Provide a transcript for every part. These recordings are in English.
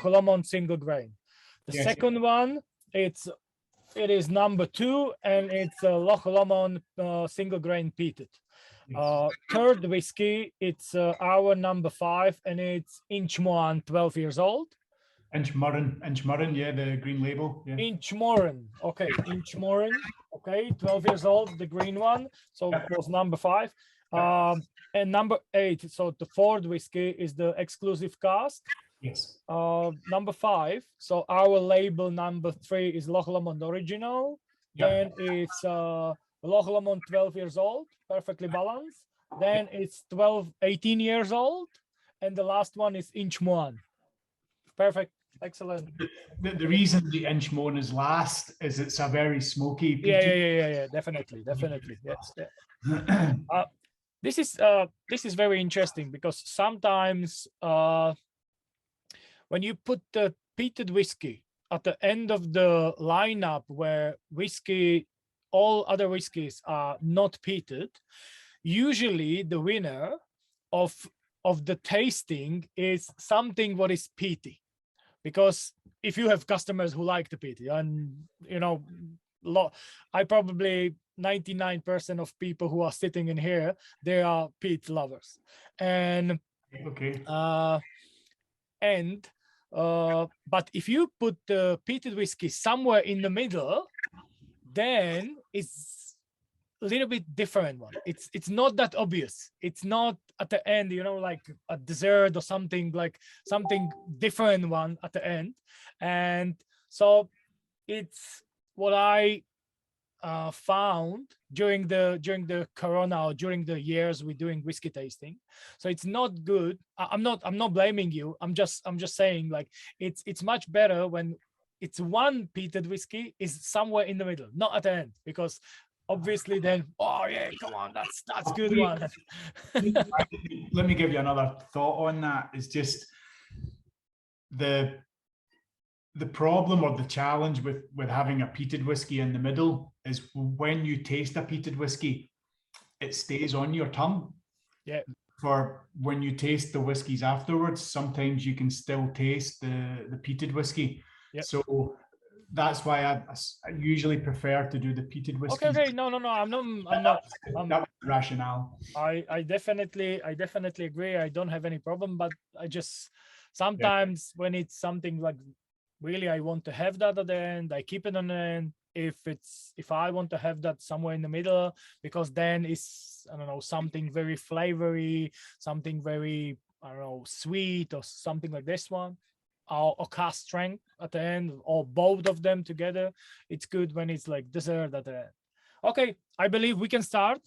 Loch Lomond single grain. The Yes. second one, it is number 2, and it's a Loch Lomond single grain peated. Yes. Third whiskey, it's our number 5, and it's Inchmoran, 12 years old. Inchmoran, yeah, the green label. Yeah. Inchmoran, okay, Inchmoran, okay, 12 years old, the green one. So Yeah. it was number 5. Yeah. And number 8, so the fourth whiskey is the exclusive cask. Yes. Number 5, so our label number 3 is Loch Lomond original. Yeah. Then it's Loch Lomond 12 years old, perfectly balanced. Then it's 18 years old, and the last one is Inchmoran. Perfect. Excellent. The reason the Inchmoran is last is it's a very smoky. Yeah. Definitely. Yes. Yeah. This is very interesting, because sometimes when you put the peated whiskey at the end of the lineup, where all other whiskeys are not peated, usually the winner of the tasting is something what is peaty. Because if you have customers who like the peaty, and I probably 99% of people who are sitting in here, they are peat lovers. And okay. But if you put the peated whiskey somewhere in the middle, then it's a little bit different one. It's not that obvious. It's not at the end, like a dessert or something, like something different one at the end. And so it's what I found during the corona, or during the years we're doing whiskey tasting. So it's not good. I'm not blaming you. I'm just saying, like, it's much better when it's one peated whiskey is somewhere in the middle, not at the end, because obviously then, oh yeah, come on, that's good one. Let me give you another thought on that. Is just the problem or the challenge with having a peated whiskey in the middle is when you taste a peated whiskey, it stays on your tongue. Yeah. For when you taste the whiskeys afterwards, sometimes you can still taste the peated whiskey. Yep. So that's why I usually prefer to do the peated whiskey. Okay. No. I'm not. That rationale. I definitely agree. I don't have any problem, but I just sometimes when it's something like really I want to have that at the end, I keep it on the end. If I want to have that somewhere in the middle, because then it's, I don't know, something very flavory, something very, I don't know, sweet, or something like this one, or cask strength at the end, or both of them together. It's good when it's like dessert at the end. Okay, I believe we can start.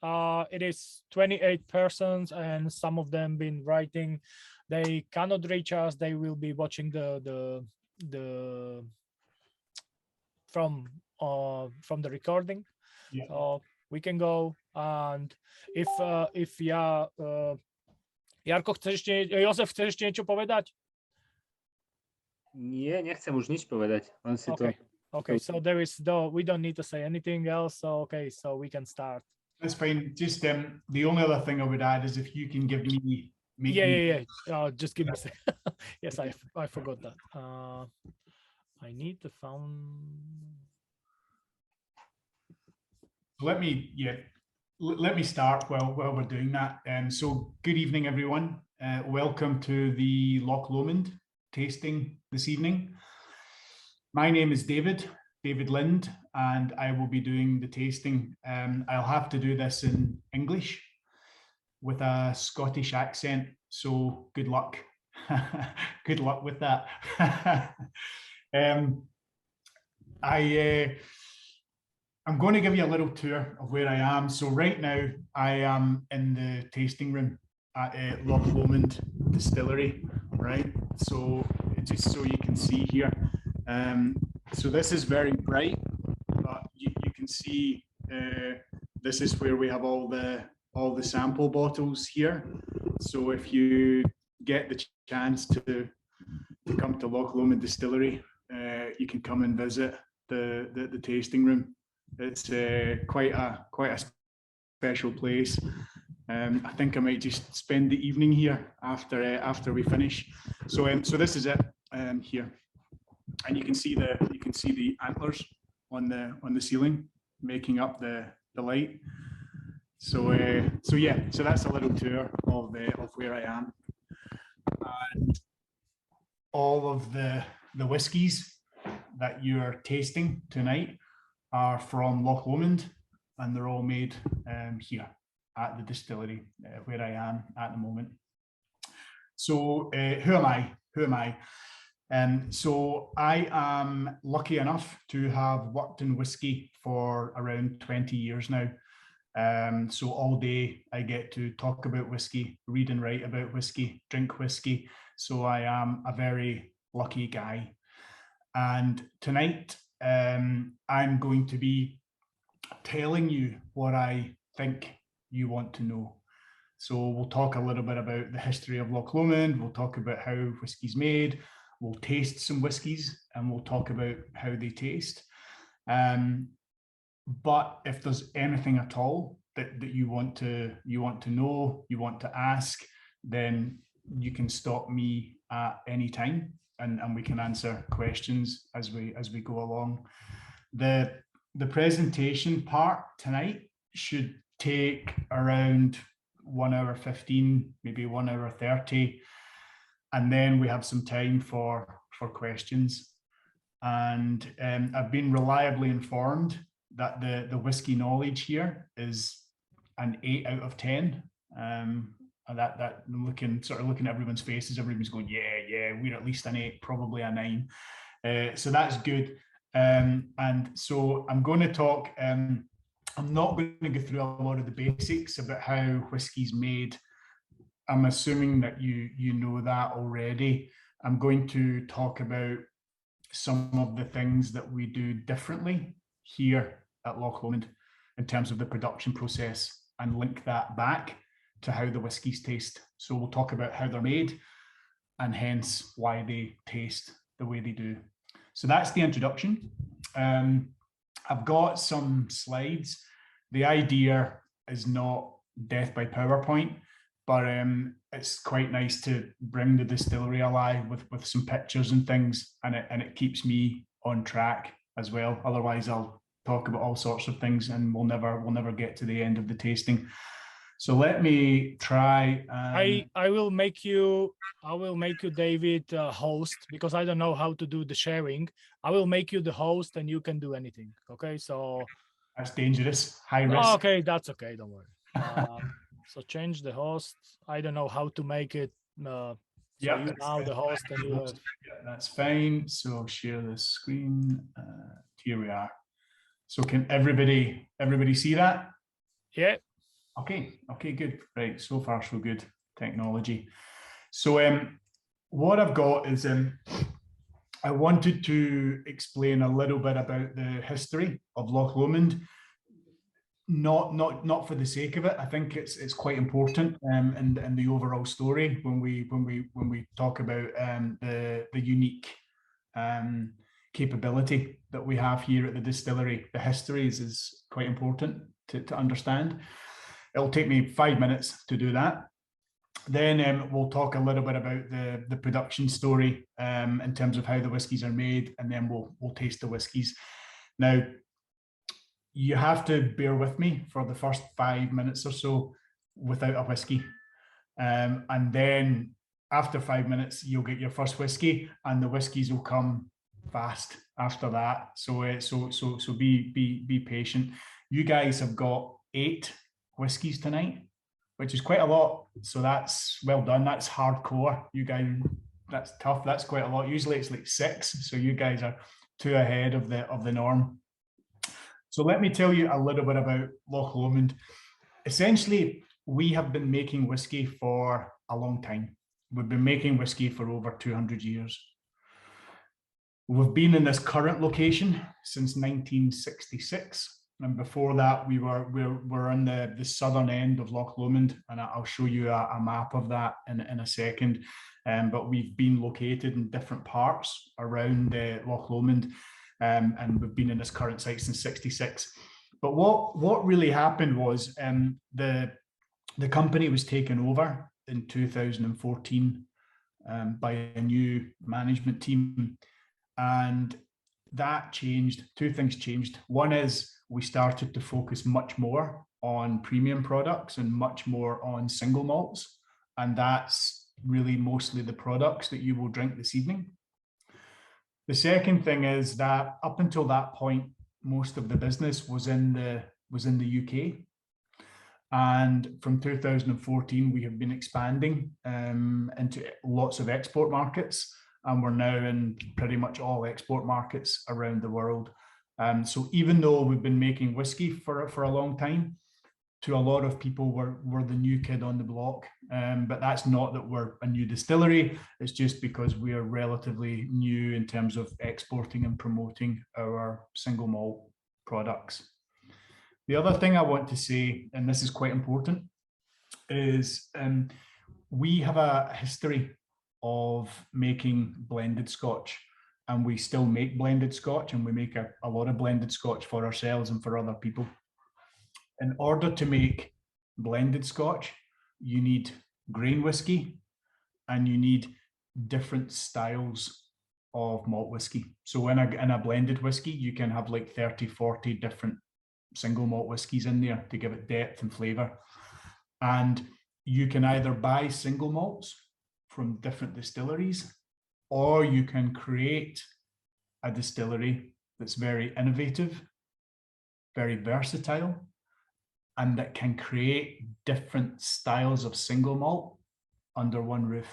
It is 28 persons, and some of them been writing. They cannot reach us. They will be watching the from the recording. Yeah. So we can go, and if Jarko, Jozef, chceš ešte niečo povedať? Nie, nechcem už nič povedať. Okay, so we don't need to say anything else. So okay, so we can start. That's fine. Just the only other thing I would add is if you can give me. Yeah. Just give me a second. Yes, I forgot that. I need to find. Let me start while we're doing that. So good evening, everyone. Welcome to the Loch Lomond tasting this evening. My name is David Lind, and I will be doing the tasting. I'll have to do this in English with a Scottish accent, so good luck. Good luck with that. I'm going to give you a little tour of where I am. So right now I am in the tasting room at Loch Lomond Distillery, right? So just so you can see here. So this is very bright, but you can see this is where we have all the sample bottles here. So if you get the chance to come to Loch Lomond Distillery, you can come and visit the tasting room. It's quite a special place. I think I might just spend the evening here after we finish. So this is it. here, and you can see the antlers on the ceiling making up the light. So yeah, so that's a little tour of where I am, and all of the whiskies that you're tasting tonight are from Loch Lomond, and they're all made here at the distillery where I am at the moment. So who am I? So I am lucky enough to have worked in whiskey for around 20 years now. So all day I get to talk about whiskey, read and write about whiskey, drink whiskey. So I am a very lucky guy. And tonight I'm going to be telling you what I think you want to know. So we'll talk a little bit about the history of Loch Lomond. We'll talk about how whiskey's made. We'll taste some whiskies, and we'll talk about how they taste. But if there's anything at all that you want to know, you want to ask, then you can stop me at any time, and we can answer questions as we go along. The presentation part tonight should take around 1 hour 15, maybe 1 hour 30, and then we have some time for questions. And I've been reliably informed that the whiskey knowledge here is an 8 out of 10. And that looking at everyone's faces, everyone's going, yeah, we're at least an 8, probably a 9. So that's good. And so I'm going to talk. I'm not going to go through a lot of the basics about how whiskey's made. I'm assuming that you know that already. I'm going to talk about some of the things that we do differently here at Loch Lomond in terms of the production process, and link that back to how the whiskies taste. So we'll talk about how they're made and hence why they taste the way they do. So that's the introduction. I've got some slides. The idea is not death by PowerPoint, but it's quite nice to bring the distillery alive with some pictures and things, and it keeps me on track as well. Otherwise, I'll talk about all sorts of things, and we'll never get to the end of the tasting. So let me try. I will make you, David, host, because I don't know how to do the sharing. I will make you the host, and you can do anything. Okay, so that's dangerous, high risk. Oh, okay, that's okay. Don't worry. So change the host. I don't know how to make it. So yeah, you now the host, and you have. Yeah, that's fine. So share the screen. Here we are. So can everybody see that? Yeah. Okay, good. Right, so far so good. Technology. So what I've got is I wanted to explain a little bit about the history of Loch Lomond. Not for the sake of it. I think it's quite important in the overall story when we talk about the unique capability that we have here at the distillery. The history is quite important to understand. It'll take me 5 minutes to do that. Then we'll talk a little bit about the production story in terms of how the whiskies are made, and then we'll taste the whiskies. Now, you have to bear with me for the first 5 minutes or so without a whiskey, and then after 5 minutes you'll get your first whiskey, and the whiskies will come fast after that. So be patient. You guys have got 8 whiskies tonight, which is quite a lot. So that's well done. That's hardcore. You guys, that's tough. That's quite a lot. Usually it's like 6. So you guys are 2 ahead of the norm. So let me tell you a little bit about Loch Lomond. Essentially, we have been making whiskey for a long time. We've been making whiskey for over 200 years. We've been in this current location since 1966. And before that, we're on the southern end of Loch Lomond, and I'll show you a map of that in a second. But we've been located in different parts around Loch Lomond, and we've been in this current site since '66. But what really happened was the company was taken over in 2014 by a new management team. And that changed. Two things changed. One is we started to focus much more on premium products and much more on single malts. And that's really mostly the products that you will drink this evening. The second thing is that up until that point, most of the business was in the UK. And from 2014, we have been expanding into lots of export markets. And we're now in pretty much all export markets around the world. So even though we've been making whiskey for a long time, to a lot of people, we're the new kid on the block. But that's not that we're a new distillery. It's just because we are relatively new in terms of exporting and promoting our single malt products. The other thing I want to say, and this is quite important, is we have a history of making blended Scotch, and we still make blended Scotch, and we make a lot of blended Scotch for ourselves and for other people. In order to make blended Scotch, you need grain whiskey and you need different styles of malt whiskey. So in a blended whiskey, you can have like 30, 40 different single malt whiskies in there to give it depth and flavor. And you can either buy single malts from different distilleries, or you can create a distillery that's very innovative, very versatile, and that can create different styles of single malt under one roof.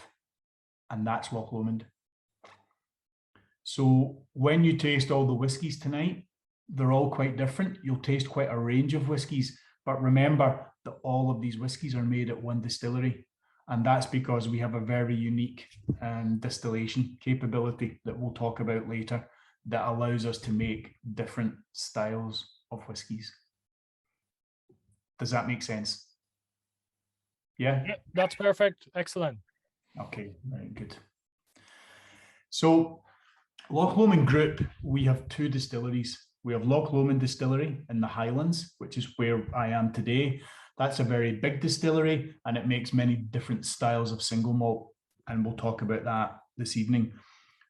And that's Loch Lomond. So when you taste all the whiskies tonight, they're all quite different. You'll taste quite a range of whiskies, but remember that all of these whiskies are made at one distillery. And that's because we have a very unique distillation capability that we'll talk about later that allows us to make different styles of whiskies. Does that make sense? Yeah? Yeah, that's perfect. Excellent. Okay, very good. So Loch Lomond Group, we have two distilleries. We have Loch Lomond Distillery in the Highlands, which is where I am today. That's a very big distillery and it makes many different styles of single malt. And we'll talk about that this evening.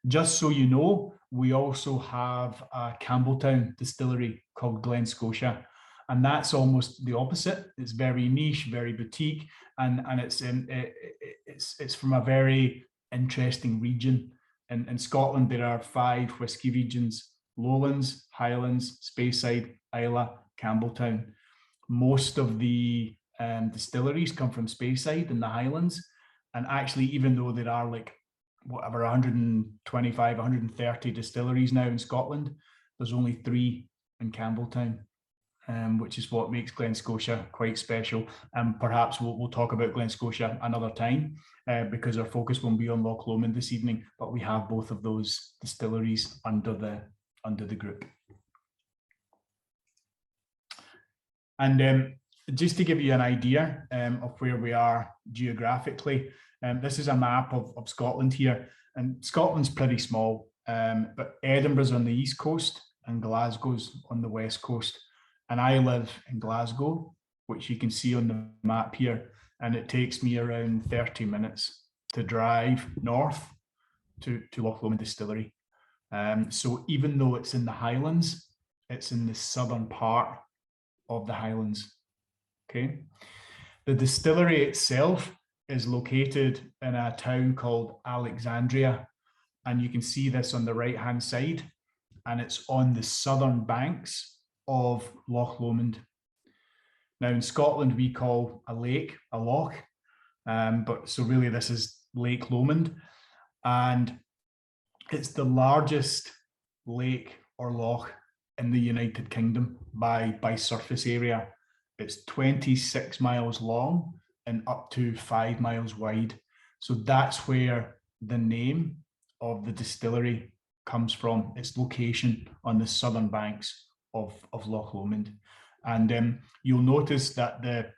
Just so you know, we also have a Campbelltown distillery called Glen Scotia. And that's almost the opposite. It's very niche, very boutique, and it's from a very interesting region. In Scotland, there are 5 whiskey regions: Lowlands, Highlands, Speyside, Islay, Campbelltown. Most of the distilleries come from Speyside in the Highlands. And actually, even though there are like whatever 125, 130 distilleries now in Scotland, there's only 3 in Campbelltown. Which is what makes Glen Scotia quite special. And perhaps we'll talk about Glen Scotia another time because our focus won't be on Loch Lomond this evening, but we have both of those distilleries under the group. And just to give you an idea of where we are geographically, this is a map of Scotland here, and Scotland's pretty small, but Edinburgh's on the east coast and Glasgow's on the west coast. And I live in Glasgow, which you can see on the map here. And it takes me around 30 minutes to drive north to Loch Lomond Distillery. So even though it's in the Highlands, it's in the southern part of the Highlands. Okay. The distillery itself is located in a town called Alexandria. And you can see this on the right-hand side. And it's on the southern banks of Loch Lomond. Now in Scotland we call a lake a loch, but so really this is Lake Lomond, and it's the largest lake or loch in the United Kingdom by surface area. It's 26 miles long and up to 5 miles wide. So that's where the name of the distillery comes from, its location on the southern banks of Loch Lomond. And you'll notice that the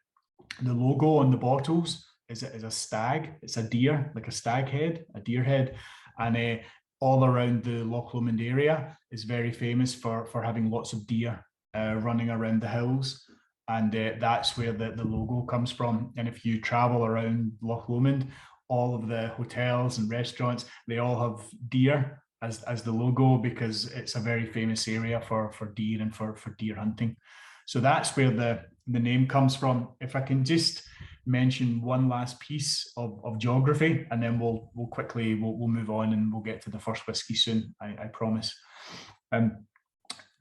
logo on the bottles is a stag. It's a deer, like a stag head, a deer head. And all around the Loch Lomond area is very famous for having lots of deer running around the hills. And that's where the logo comes from. And if you travel around Loch Lomond, all of the hotels and restaurants, they all have deer as the logo, because it's a very famous area for deer and for deer hunting. So that's where the name comes from. If I can just mention one last piece of geography, and then we'll quickly move on, and we'll get to the first whiskey soon, I promise. On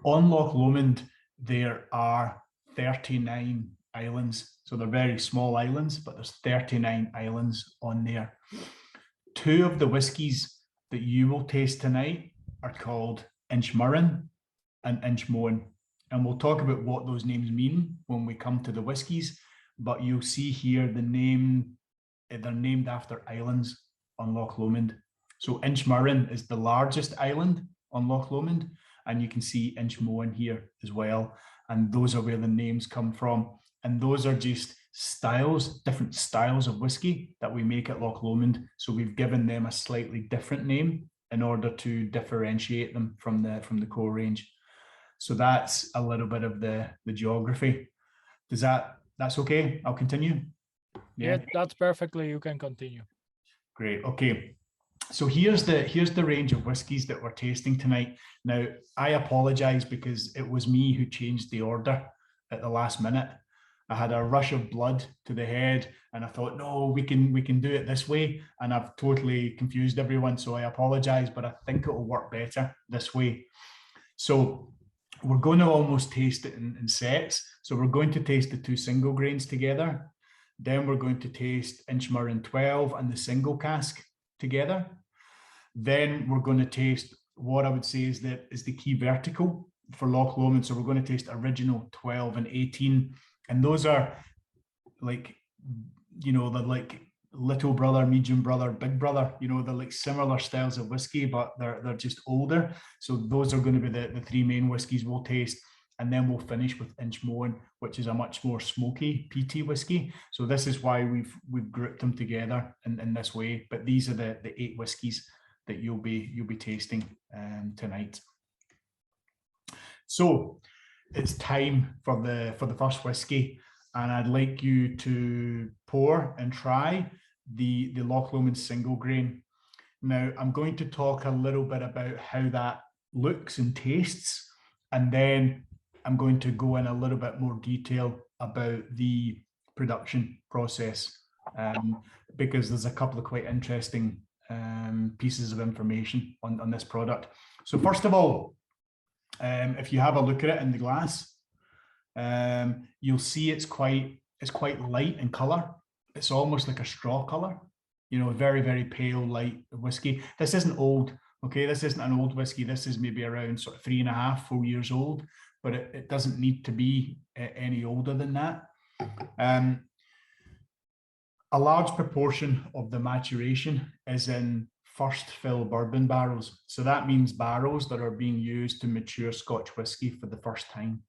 Loch Lomond, there are 39 islands. So they're very small islands, but there's 39 islands on there. 2 of the whiskies that you will taste tonight are called Inchmurrin and Inchmoan. And we'll talk about what those names mean when we come to the whiskies. But you'll see here the name, they're named after islands on Loch Lomond. So Inchmurrin is the largest island on Loch Lomond, and you can see Inchmoan here as well. And those are where the names come from. And those are just styles, different styles of whiskey that we make at Loch Lomond. So we've given them a slightly different name in order to differentiate them from the core range. So that's a little bit of the geography. That's okay? I'll continue. Yeah, that's perfectly. You can continue. Great. Okay. So here's the range of whiskies that we're tasting tonight. Now, I apologize because it was me who changed the order at the last minute. I had a rush of blood to the head, and I thought, no, we can do it this way, and I've totally confused everyone. So I apologize, but I think it will work better this way. So we're going to almost taste it in sets. So we're going to taste the 2 single grains together. Then we're going to taste Inchmurrin 12 and the single cask together. Then we're going to taste what I would say is the key vertical for Loch Lomond. So we're going to taste original 12 and 18. And those are like, they're like little brother, medium brother, big brother, they're like similar styles of whiskey, but they're just older. So those are going to be the 3 main whiskies we'll taste. And then we'll finish with Inchmoan, which is a much more smoky peaty whiskey. So this is why we've grouped them together in this way. But these are the 8 whiskies that you'll be tasting tonight. So it's time for the first whiskey, and I'd like you to pour and try the Loch Lomond single grain. Now, I'm going to talk a little bit about how that looks and tastes, and then I'm going to go in a little bit more detail about the production process, because there's a couple of quite interesting pieces of information on this product. So first of all, if you have a look at it in the glass, you'll see it's quite light in color. It's almost like a straw color, very, very pale, light whiskey. This isn't old, okay? This isn't an old whiskey. This is maybe around sort of 3.5, 4 years old, but it doesn't need to be any older than that. A large proportion of the maturation is in first fill bourbon barrels. So that means barrels that are being used to mature Scotch whiskey for the first time.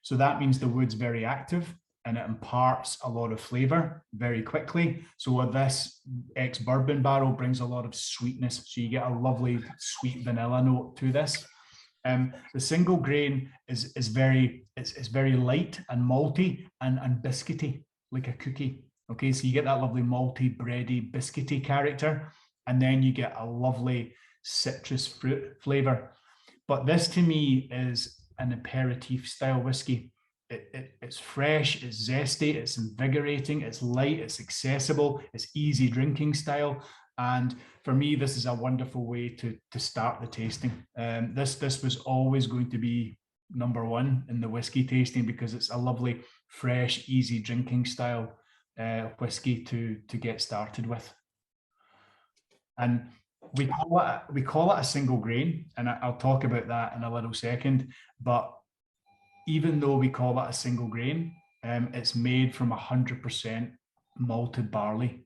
So that means the wood's very active and it imparts a lot of flavor very quickly. So this ex-bourbon barrel brings a lot of sweetness. So you get a lovely sweet vanilla note to this. The single grain is very light and malty and biscuity, like a cookie. Okay, so you get that lovely malty, bready, biscuity character, and then you get a lovely citrus fruit flavor. But this to me is an aperitif style whiskey. It's fresh, it's zesty, it's invigorating, it's light, it's accessible, it's easy drinking style. And for me, this is a wonderful way to start the tasting. This was always going to be number 1 in the whiskey tasting, because it's a lovely, fresh, easy drinking style whiskey to get started with. And we call it a single grain, and I'll talk about that in a little second. But even though we call that a single grain, it's made from 100% malted barley.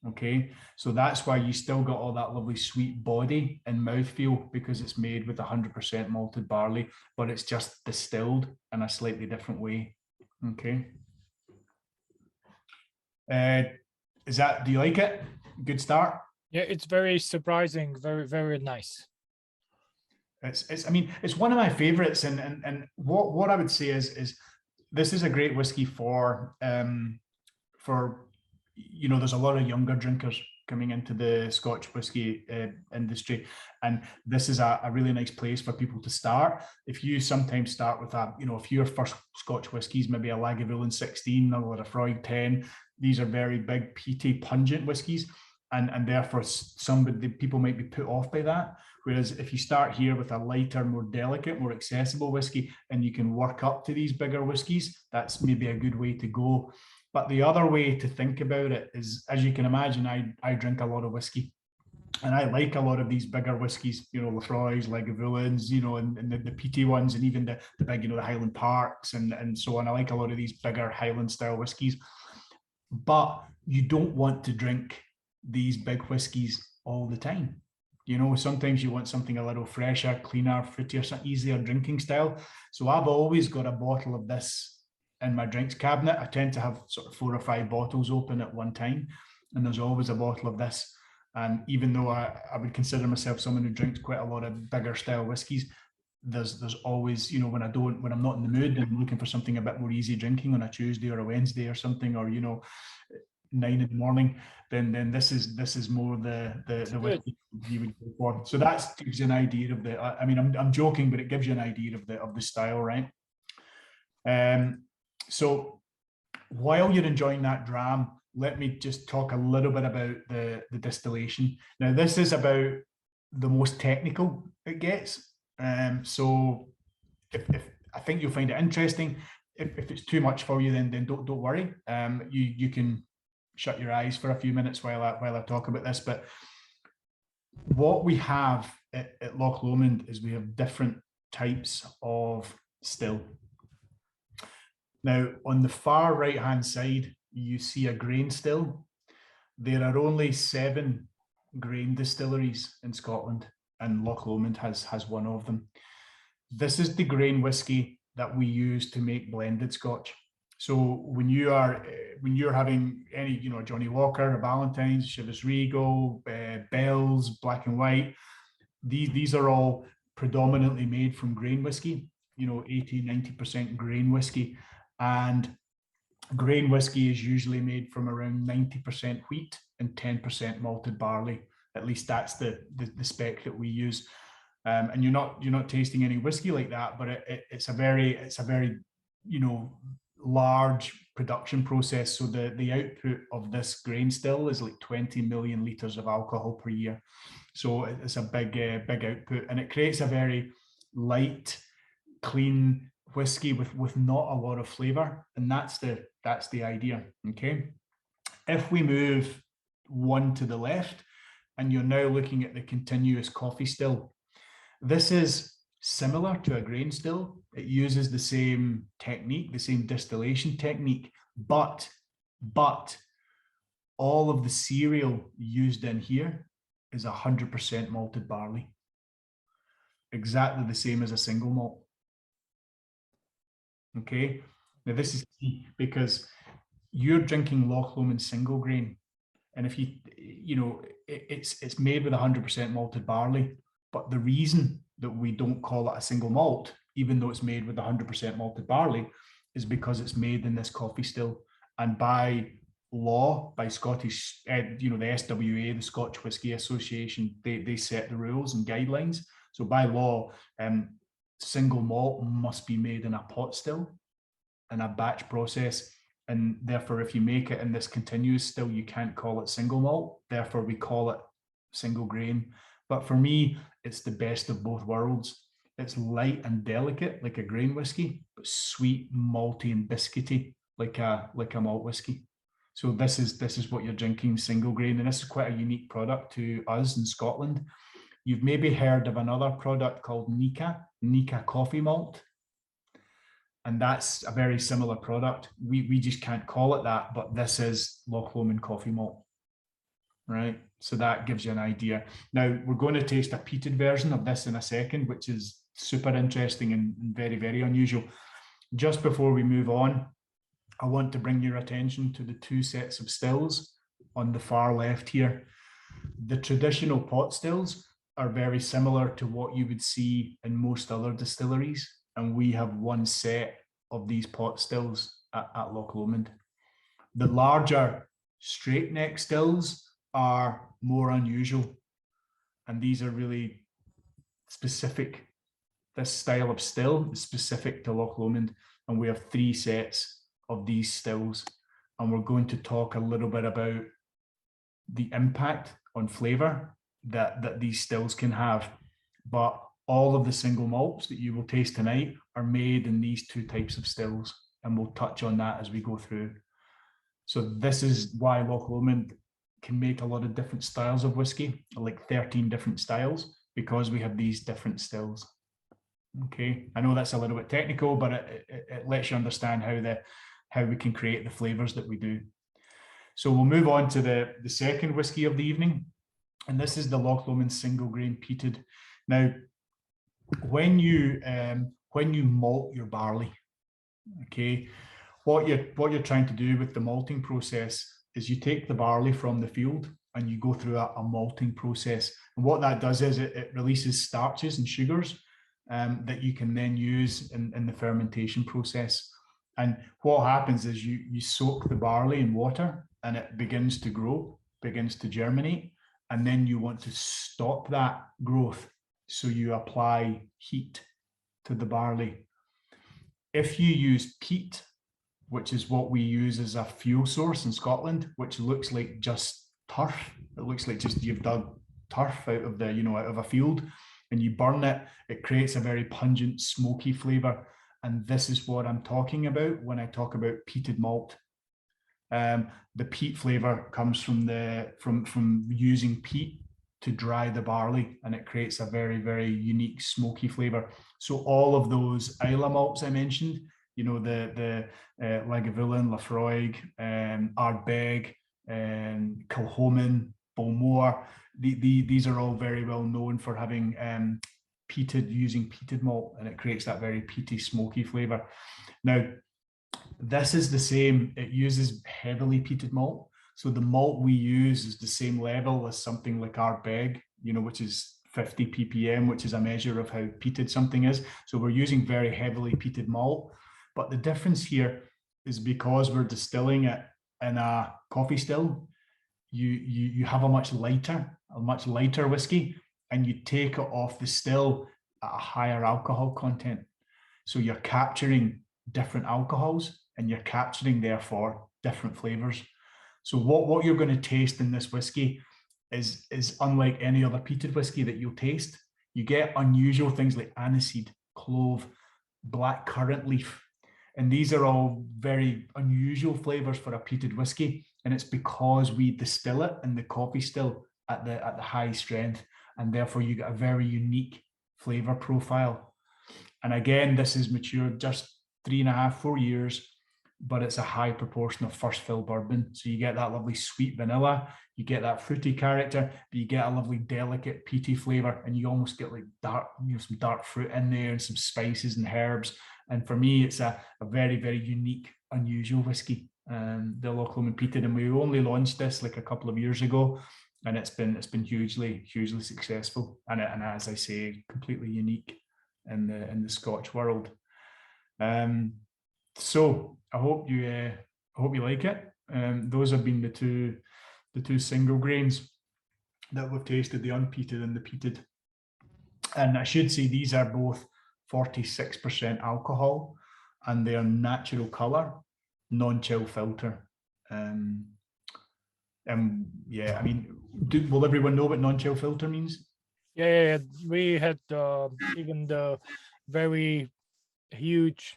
Okay, so that's why you still got all that lovely sweet body and mouthfeel, because it's made with 100% malted barley, but it's just distilled in a slightly different way. Okay. Do you like it? Good start? Yeah, it's very surprising, very, very nice. It's one of my favorites, and what I would say is this is a great whiskey for there's a lot of younger drinkers coming into the Scotch whisky industry, and this is a really nice place for people to start. If you sometimes start with if your first Scotch whiskies, maybe a Lagavulin 16 or a Freud 10, these are very big, peaty, pungent whiskies, and therefore people might be put off by that. Whereas if you start here with a lighter, more delicate, more accessible whiskey, and you can work up to these bigger whiskies, that's maybe a good way to go. But the other way to think about it is, as you can imagine, I drink a lot of whiskey, and I like a lot of these bigger whiskies, Lefroy's, Lagavulins, and the peaty ones, and even the big, the Highland Parks and so on. I like a lot of these bigger Highland style whiskies, but you don't want to drink these big whiskies all the time. Sometimes you want something a little fresher, cleaner, fruitier, easier drinking style. So I've always got a bottle of this in my drinks cabinet. I tend to have sort of 4 or 5 bottles open at one time, and there's always a bottle of this. And even though I would consider myself someone who drinks quite a lot of bigger style whiskies, there's always, when I'm not in the mood and looking for something a bit more easy drinking on a Tuesday or a Wednesday or something, or 9 in the morning, then this is more the whiskey you would go for. So that gives you an idea of the. I'm joking, but it gives you an idea of the style, right? So while you're enjoying that dram, let me just talk a little bit about the distillation. Now, this is about the most technical it gets. So if I think you'll find it interesting. If it's too much for you, then don't worry. You can shut your eyes for a few minutes while I talk about this. But what we have at Loch Lomond is we have different types of still. Now, on the far right-hand side, you see a grain still. There are only 7 grain distilleries in Scotland, and Loch Lomond has one of them. This is the grain whiskey that we use to make blended Scotch. So when you're having any, Johnny Walker, a Ballantine's, Chivas Regal, Bell's, Black and White, these are all predominantly made from grain whiskey, 80-90% grain whiskey. And grain whiskey is usually made from around 90% wheat and 10% malted barley. At least that's the spec that we use. And you're not tasting any whiskey like that, but it's a very large production process. So the output of this grain still is like 20 million litres of alcohol per year. So it's a big output, and it creates a very light, clean whiskey with not a lot of flavour, and that's the idea. Okay, if we move one to the left, and you're now looking at the continuous coffee still, this is similar to a grain still. It uses the same technique, the same distillation technique, but all of the cereal used in here is 100% malted barley, exactly the same as a single malt. Okay, now this is key because you're drinking Loch Lomond single grain, and if it's made with 100% malted barley, but the reason that we don't call it a single malt, even though it's made with 100% malted barley, is because it's made in this coffee still, and by law, by Scottish, the SWA, the Scotch Whisky Association, they set the rules and guidelines. So by law, single malt must be made in a pot still, in a batch process, and therefore if you make it in this continuous still, you can't call it single malt. Therefore we call it single grain. But for me, it's the best of both worlds. It's light and delicate like a grain whiskey, but sweet, malty and biscuity like a malt whiskey. So this is what you're drinking, single grain, and this is quite a unique product to us in Scotland. You've maybe heard of another product called Nika coffee malt, and that's a very similar product. We just can't call it that, but this is Loch Lomond coffee malt, right? So that gives you an idea. Now we're going to taste a peated version of this in a second, which is super interesting and very, very unusual. Just before we move on, I want to bring your attention to the 2 sets of stills on the far left here. The traditional pot stills are very similar to what you would see in most other distilleries, and we have 1 set of these pot stills at Loch Lomond. The larger straight neck stills are more unusual, and these are really specific. This style of still is specific to Loch Lomond, and we have 3 sets of these stills, and we're going to talk a little bit about the impact on flavour that these stills can have. But all of the single malts that you will taste tonight are made in these 2 types of stills, and we'll touch on that as we go through. So this is why Loch Lomond can make a lot of different styles of whiskey, like 13 different styles, because we have these different stills. Okay, I know that's a little bit technical, but it lets you understand how we can create the flavors that we do. So we'll move on to the second whiskey of the evening, and this is the Loch Lomond single grain peated. Now, when you malt your barley, okay, what you're trying to do with the malting process is you take the barley from the field and you go through a malting process. And what that does is it releases starches and sugars that you can then use in the fermentation process. And what happens is you soak the barley in water and it begins to grow, begins to germinate, and then you want to stop that growth. So you apply heat to the barley. If you use peat, which is what we use as a fuel source in Scotland, which looks like just turf. It looks like just you've dug turf out of out of a field, and you burn it. It creates a very pungent, smoky flavour. And this is what I'm talking about when I talk about peated malt. The peat flavour comes from using peat to dry the barley, and it creates a very, very unique smoky flavour. So all of those Islay malts I mentioned, the Lagavulin, Laphroaig, Ardbeg, Kilchoman, Bulmore, these are all very well known for having using peated malt, and it creates that very peaty, smoky flavour. Now, this is the same, it uses heavily peated malt. So the malt we use is the same level as something like Ardbeg, which is 50 ppm, which is a measure of how peated something is. So we're using very heavily peated malt. But the difference here is because we're distilling it in a coffee still, you have a much lighter whiskey, and you take it off the still at a higher alcohol content. So you're capturing different alcohols, and you're capturing, therefore, different flavors. So what you're going to taste in this whiskey is unlike any other peated whiskey that you'll taste. You get unusual things like aniseed, clove, black currant leaf. And these are all very unusual flavors for a peated whiskey. And it's because we distill it in the coffee still at the high strength. And therefore you get a very unique flavor profile. And again, this is matured just 3.5, 4 years, but it's a high proportion of first fill bourbon. So you get that lovely sweet vanilla, you get that fruity character, but you get a lovely delicate peaty flavor, and you almost get like dark, some dark fruit in there and some spices and herbs. And for me, it's a very, very unique, unusual whiskey, the Loch Lomond peated. And we only launched this like a couple of years ago, and it's been hugely, hugely successful. And as I say, completely unique in the Scotch world. So I hope you like it. Those have been the two single grains that we've tasted, the unpeated and the peated. And I should say these are both 46% alcohol, and they are natural colour, non-chill filter. Yeah, I mean, will everyone know what non-chill filter means? Yeah. We had even the very huge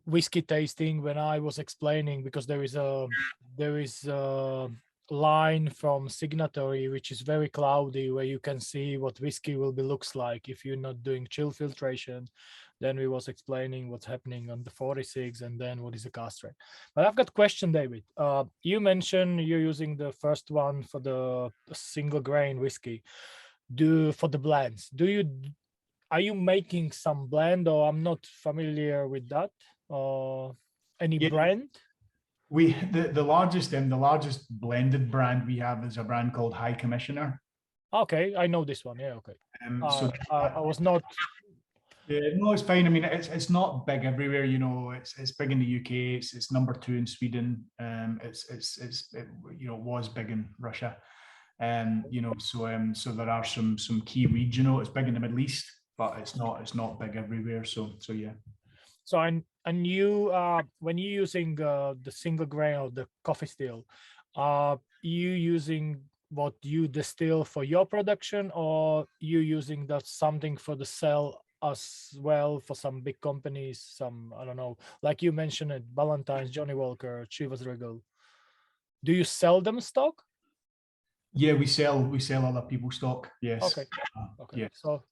whiskey tasting when I was explaining, because there is a line from signatory which is very cloudy, where you can see what whiskey looks like if you're not doing chill filtration. Then we was explaining what's happening on the 46 and then what is the cask strength. But I've got a question, David. You mentioned you're using the first one for the single grain whiskey. For the blends, are you making some blend, or I'm not familiar with that? Any brand? The largest blended brand we have is a brand called High Commissioner. Okay, I know this one. Yeah, okay. So I was not Yeah, no, it's fine. I mean, it's not big everywhere. You know, it's big in the UK. It's number 2 in Sweden. It was big in Russia. You know, so there are some key regional. It's big in the Middle East, but it's not big everywhere. So yeah. So and you when you're using the single grain or the coffee still, are you using what you distill for your production, or you using that something for the sell as well for some big companies, some, I don't know, like you mentioned it, Ballantyne's, Johnny Walker, Chivas Regal. Do you sell them stock? Yeah, we sell other people's stock. Yes. Okay. Okay. Yeah. So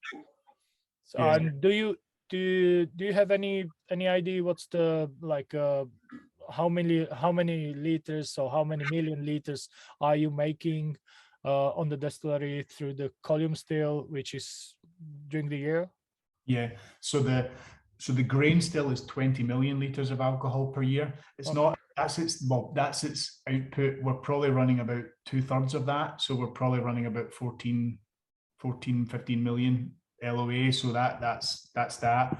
Yeah. and do you have any idea what's the like how many liters or how many million liters are you making on the distillery through the column still, which is during the year? Yeah. So the grain still is 20 million liters of alcohol per year. It's Okay. not, that's its output. We're probably running about 2/3 of that. So we're probably running about 15 million LOA. So that's that.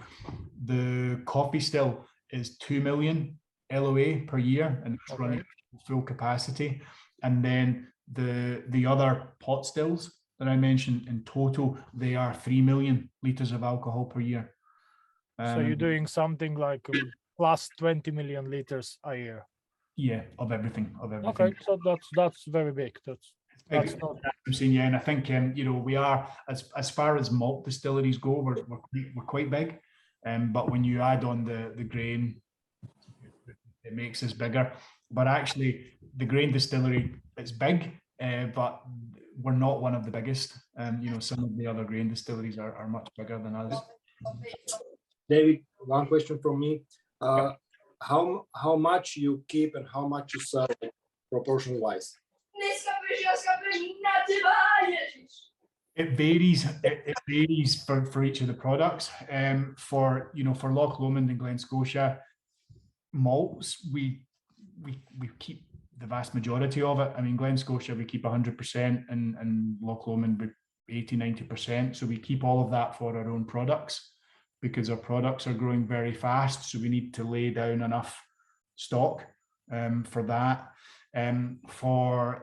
The coffee still is 2 million LOA per year, and it's running full capacity. And then the other pot stills that I mentioned, in total, they are 3 million liters of alcohol per year. So you're doing something like plus 20 million liters a year. Yeah, of everything. Okay, so that's very big. That's not. I'm saying, yeah, and I think you know, we are, as far as malt distilleries go, we're quite big, but when you add on the grain, it makes us bigger. But actually, the grain distillery, it's big, but we're not one of the biggest. You know, some of the other grain distilleries are much bigger than us. David, one question from me. How much you keep and how much you sell proportion wise? It varies. It varies for each of the products. For Loch Lomond and Glen Scotia malts, we keep the vast majority of it. I mean, Glen Scotia we keep 100%, and Loch Lomond we 80-90%. So we keep all of that for our own products, because our products are growing very fast. So we need to lay down enough stock for that. For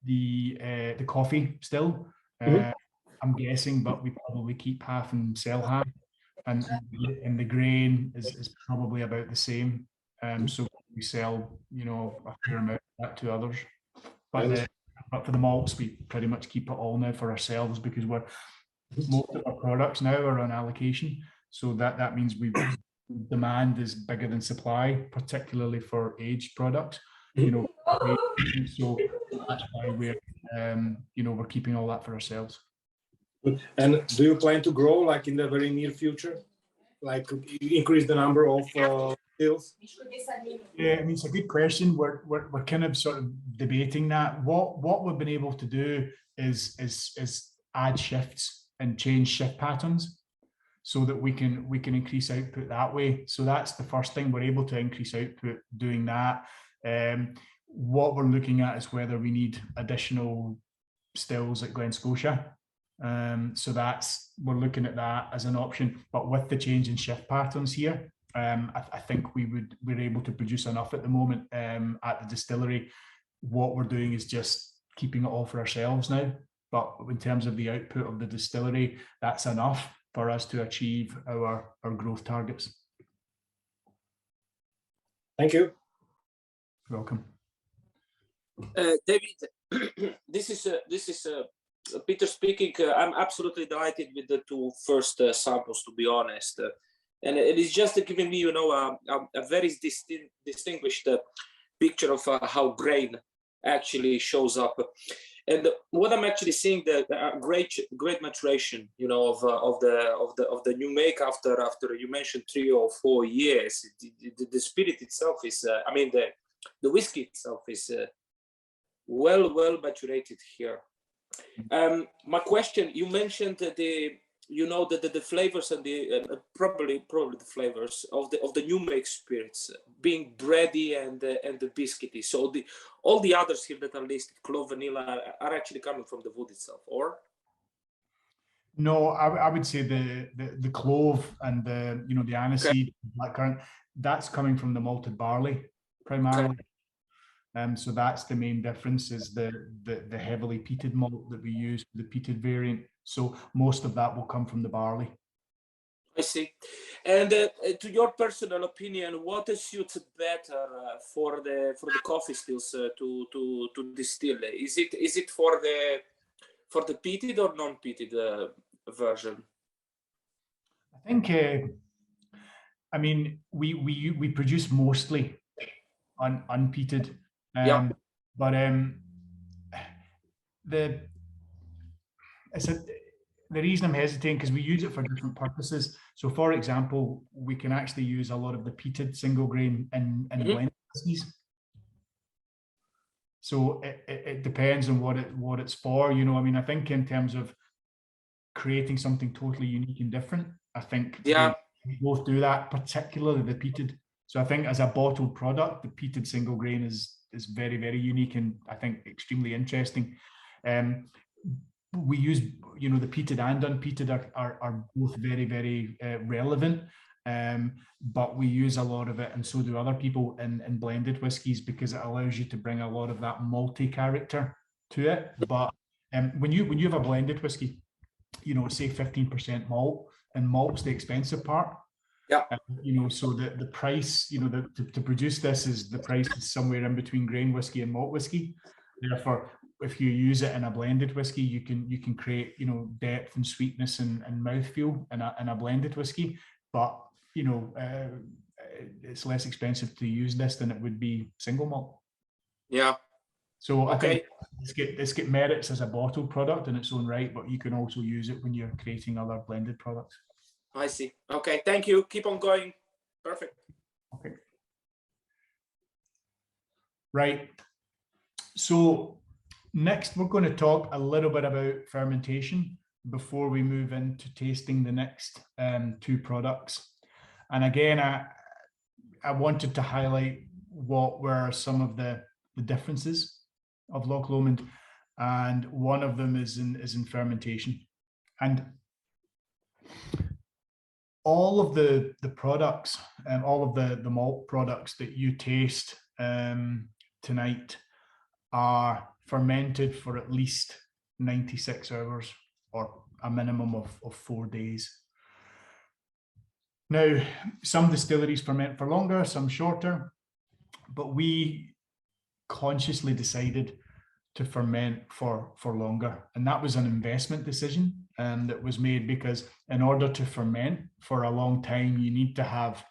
the coffee still, I'm guessing, but we probably keep half and sell half, and the grain is probably about the same. So we sell, you know, a fair amount of that to others, but for the malts we pretty much keep it all now for ourselves, because most of our products now are on allocation. So that means demand is bigger than supply, particularly for aged products. You know, so that's why we're keeping all that for ourselves. And do you plan to grow, like, in the very near future, like increase the number of stills? Yeah, I mean, it's a good question. We're kind of sort of debating that. What we've been able to do is add shifts and change shift patterns, so that we can increase output that way. So that's the first thing. We're able to increase output doing that. What we're looking at is whether we need additional stills at Glen Scotia. So we're looking at that as an option. But with the change in shift patterns here, I think we're able to produce enough at the moment at the distillery. What we're doing is just keeping it all for ourselves now. But in terms of the output of the distillery, that's enough for us to achieve our growth targets. Thank you. You're welcome. David, this is Peter speaking. I'm absolutely delighted with the two first samples, to be honest, and it is just giving me, you know, a very distinguished picture of how grain actually shows up. And what I'm actually seeing, the great maturation, you know, of the new make after you mentioned 3 or 4 years. The spirit itself is, I mean, the whiskey itself is well maturated here. My question: you mentioned the flavors and probably the flavors of the new make spirits being bready and the biscuity. So all the others here that are listed, clove, vanilla, are actually coming from the wood itself, or? No, I would say the clove and the the aniseed, blackcurrant, that's coming from the malted barley primarily. So that's the main difference, is the heavily peated malt that we use, the peated variant. So most of that will come from the barley. I see. And to your personal opinion, what suits better for the coffee stills to distill? Is it for the peated or non-peated version? I think, I mean, we produce mostly unpeated, Yeah. but the reason I'm hesitating, because we use it for different purposes. So, for example, we can actually use a lot of the peated single grain in blended whiskies. So it depends on what it's for. You know, I mean, I think in terms of creating something totally unique and different, I think Yeah. we both do that, particularly the peated. So I think as a bottled product, the peated single grain is very, very unique and I think extremely interesting. We use, the peated and unpeated are both very, very relevant. But we use a lot of it, and so do other people, in blended whiskies, because it allows you to bring a lot of that malty character to it. But when you have a blended whiskey, say 15% malt, and malt's the expensive part. Yeah. So the price, to produce this, is the price is somewhere in between grain whiskey and malt whiskey. Therefore, if you use it in a blended whiskey, you can create, depth and sweetness and mouthfeel in a blended whiskey. But it's less expensive to use this than it would be single malt. Yeah. So I think it's got merits as a bottled product in its own right, but you can also use it when you're creating other blended products. I see. Okay, thank you. Keep on going. Perfect. Okay. Right. So next, we're going to talk a little bit about fermentation before we move into tasting the next two products. And again, I wanted to highlight what were some of the differences of Loch Lomond, and one of them is in fermentation. And all of the products and all of the malt products that you taste tonight are fermented for at least 96 hours, or a minimum of 4 days. Now, some distilleries ferment for longer, some shorter, but we consciously decided to ferment for longer. And that was an investment decision that was made, because in order to ferment for a long time, you need to have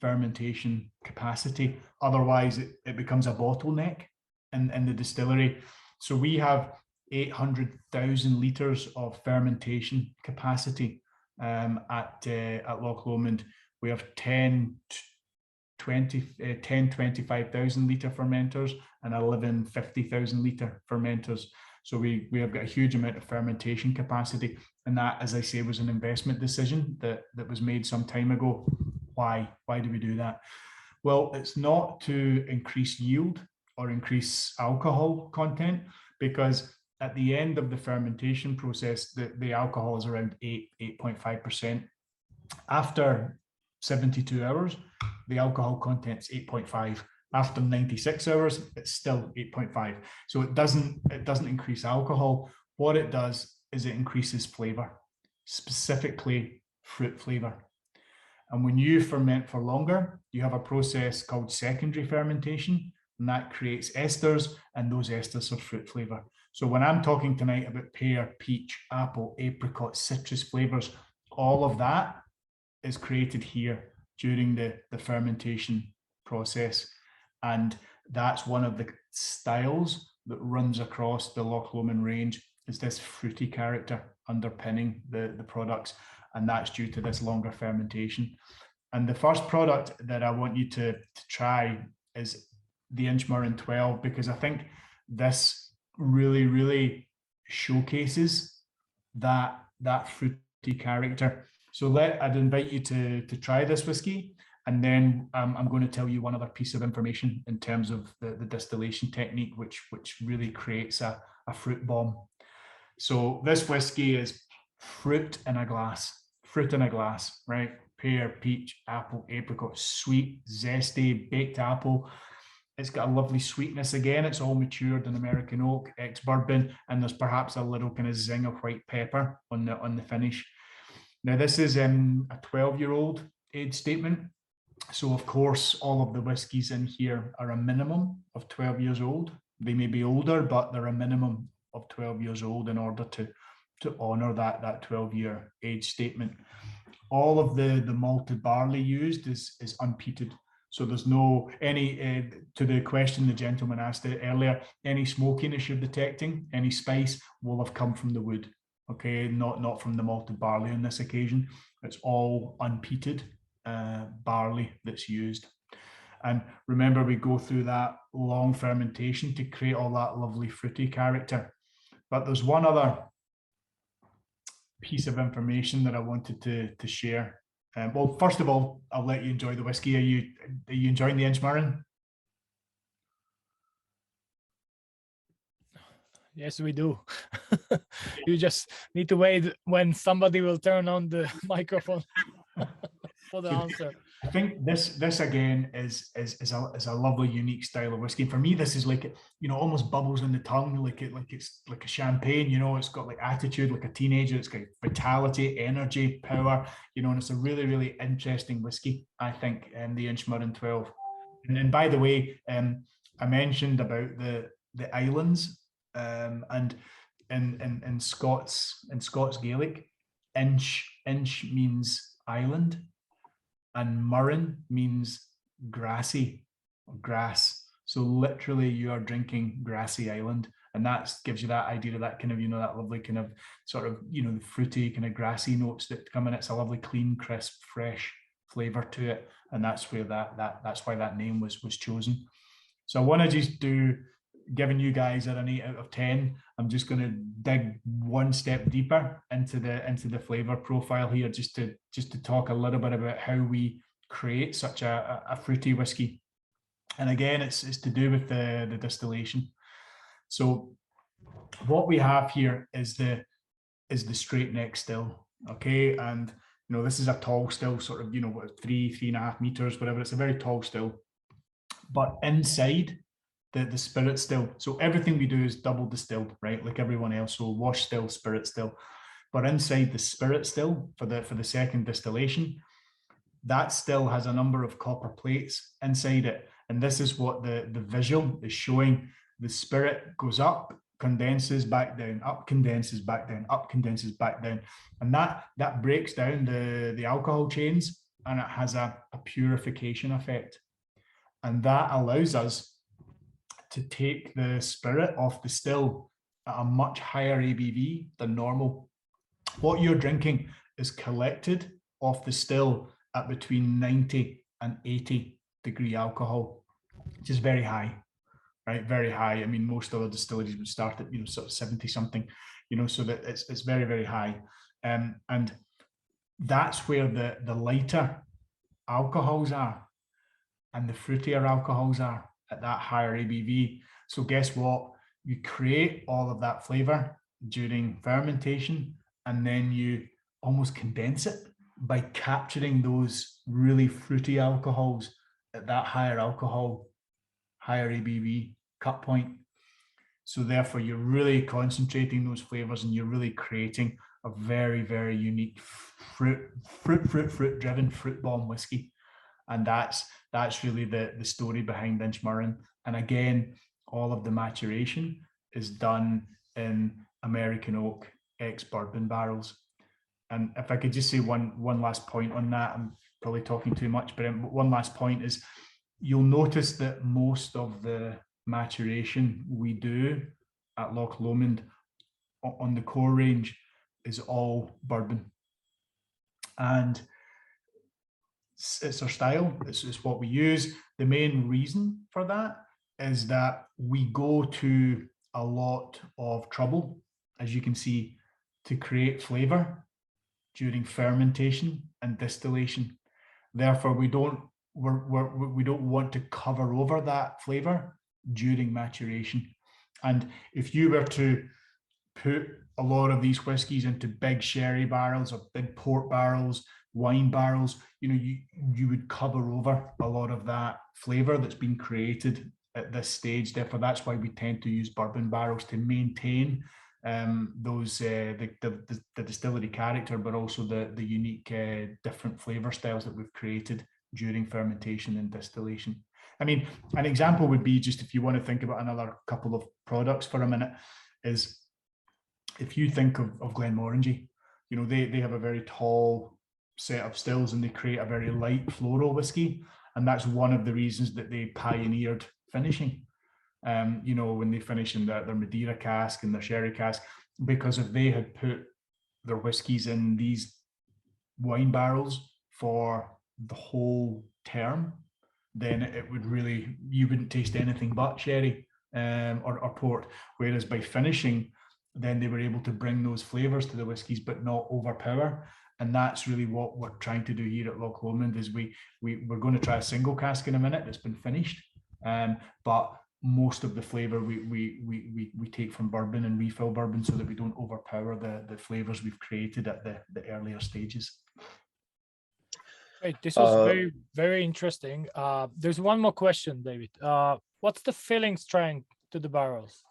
fermentation capacity. Otherwise, it becomes a bottleneck in the distillery. So we have 800,000 litres of fermentation capacity at Loch Lomond. We have 25,000 litre fermenters and 50,000 litre fermenters. So we have got a huge amount of fermentation capacity. And that, as I say, was an investment decision that was made some time ago. Why do we do that? Well, it's not to increase yield or increase alcohol content, because at the end of the fermentation process, the alcohol is around 8.5%. After 72 hours, the alcohol content's 8.5. After 96 hours, it's still 8.5. So it doesn't increase alcohol. What it does is it increases flavor, specifically fruit flavor. And when you ferment for longer, you have a process called secondary fermentation, and that creates esters, and those esters are fruit flavor. So when I'm talking tonight about pear, peach, apple, apricot, citrus flavors, all of that is created here during the fermentation process. And that's one of the styles that runs across the Loch Lomond range, is this fruity character underpinning the products. And that's due to this longer fermentation. And the first product that I want you to try is the Inchmurrin 12, because I think this really, really showcases that fruity character. So I'd invite you to try this whiskey, and then I'm going to tell you one other piece of information in terms of the distillation technique, which really creates a fruit bomb. So this whiskey is fruit in a glass. Fruit in a glass, right? Pear, peach, apple, apricot, sweet, zesty, baked apple. It's got a lovely sweetness again. It's all matured in American oak, ex-bourbon, and there's perhaps a little kind of zing of white pepper on the finish. Now, this is a 12-year-old age statement. So, of course, all of the whiskies in here are a minimum of 12 years old. They may be older, but they're a minimum of 12 years old in order to honour that 12-year age statement. All of the malted barley used is unpeated. So there's no any, to the question the gentleman asked earlier, any smokiness you're detecting, any spice will have come from the wood, okay, not from the malted barley on this occasion. It's all unpeated barley that's used. And remember, we go through that long fermentation to create all that lovely fruity character. But there's one other piece of information that I wanted to share. Well, first of all, I'll let you enjoy the whiskey. Are you enjoying the Inchmurrin? Yes, we do. You just need to wait when somebody will turn on the microphone for the answer. I think this again is a lovely, unique style of whiskey. For me, this is like, you know, almost bubbles in the tongue, like it's like a champagne. You know, it's got like attitude, like a teenager. It's got vitality, energy, power. You know, and it's a really, really interesting whiskey, I think. The Inchmurrin 12. And by the way, I mentioned about the islands, and in Scots Gaelic, inch means island. And murrin means grassy or grass. So literally you are drinking grassy island. And that gives you that idea of that kind of, you know, that lovely kind of sort of, you know, the fruity kind of grassy notes that come in. It's a lovely, clean, crisp, fresh flavor to it. And that's where that's why that name was chosen. So I want to just giving you guys an 8 out of 10. I'm just going to dig one step deeper into the flavor profile here, just to talk a little bit about how we create such a fruity whiskey. And again, it's to do with the distillation. So what we have here is the straight neck still, okay? And you know, this is a tall still, sort of, you know, 3.5 meters, whatever. It's a very tall still, but inside the spirit still. So everything we do is double distilled, right? Like everyone else. So wash still, spirit still. But inside the spirit still, for the second distillation, that still has a number of copper plates inside it. And this is what the visual is showing. The spirit goes up, condenses back down, up, condenses back down, up, condenses back down. And that breaks down the alcohol chains, and it has a purification effect. And that allows us to take the spirit off the still at a much higher ABV than normal. What you're drinking is collected off the still at between 90 and 80 degree alcohol, which is very high, right? Very high. I mean, most other distilleries would start at, you know, sort of 70 something, you know, so that it's very, very high. And that's where the lighter alcohols are and the fruitier alcohols are at that higher ABV. So guess what? You create all of that flavor during fermentation, and then you almost condense it by capturing those really fruity alcohols at that higher alcohol, higher ABV cut point. So therefore, you're really concentrating those flavors, and you're really creating a very, very unique fruit-driven, fruit bomb whiskey. And that's really the story behind Inchmurrin. And again, all of the maturation is done in American oak ex-bourbon barrels. And if I could just say one last point on that, I'm probably talking too much, but one last point is, you'll notice that most of the maturation we do at Loch Lomond on the core range is all bourbon. And it's our style, it's what we use. The main reason for that is that we go to a lot of trouble, as you can see, to create flavor during fermentation and distillation. Therefore, we don't want to cover over that flavor during maturation. And if you were to put a lot of these whiskies into big sherry barrels or big port barrels, wine barrels, you would cover over a lot of that flavor that's been created at this stage. Therefore, that's why we tend to use bourbon barrels to maintain those the distillery character, but also the unique different flavor styles that we've created during fermentation and distillation. I mean, an example would be, just if you want to think about another couple of products for a minute, is if you think of Glenmorangie, they have a very tall set of stills and they create a very light floral whiskey. And that's one of the reasons that they pioneered finishing. When they finish in their Madeira cask and their sherry cask, because if they had put their whiskies in these wine barrels for the whole term, then it would really, you wouldn't taste anything but sherry or port. Whereas by finishing, then they were able to bring those flavors to the whiskies, but not overpower. And that's really what we're trying to do here at Loch Lomond. Is we're going to try a single cask in a minute that's been finished, but most of the flavor we take from bourbon and refill bourbon, so that we don't overpower the flavors we've created at the earlier stages. Great. This was very, very interesting. There's one more question, David. What's the filling strength to the barrels?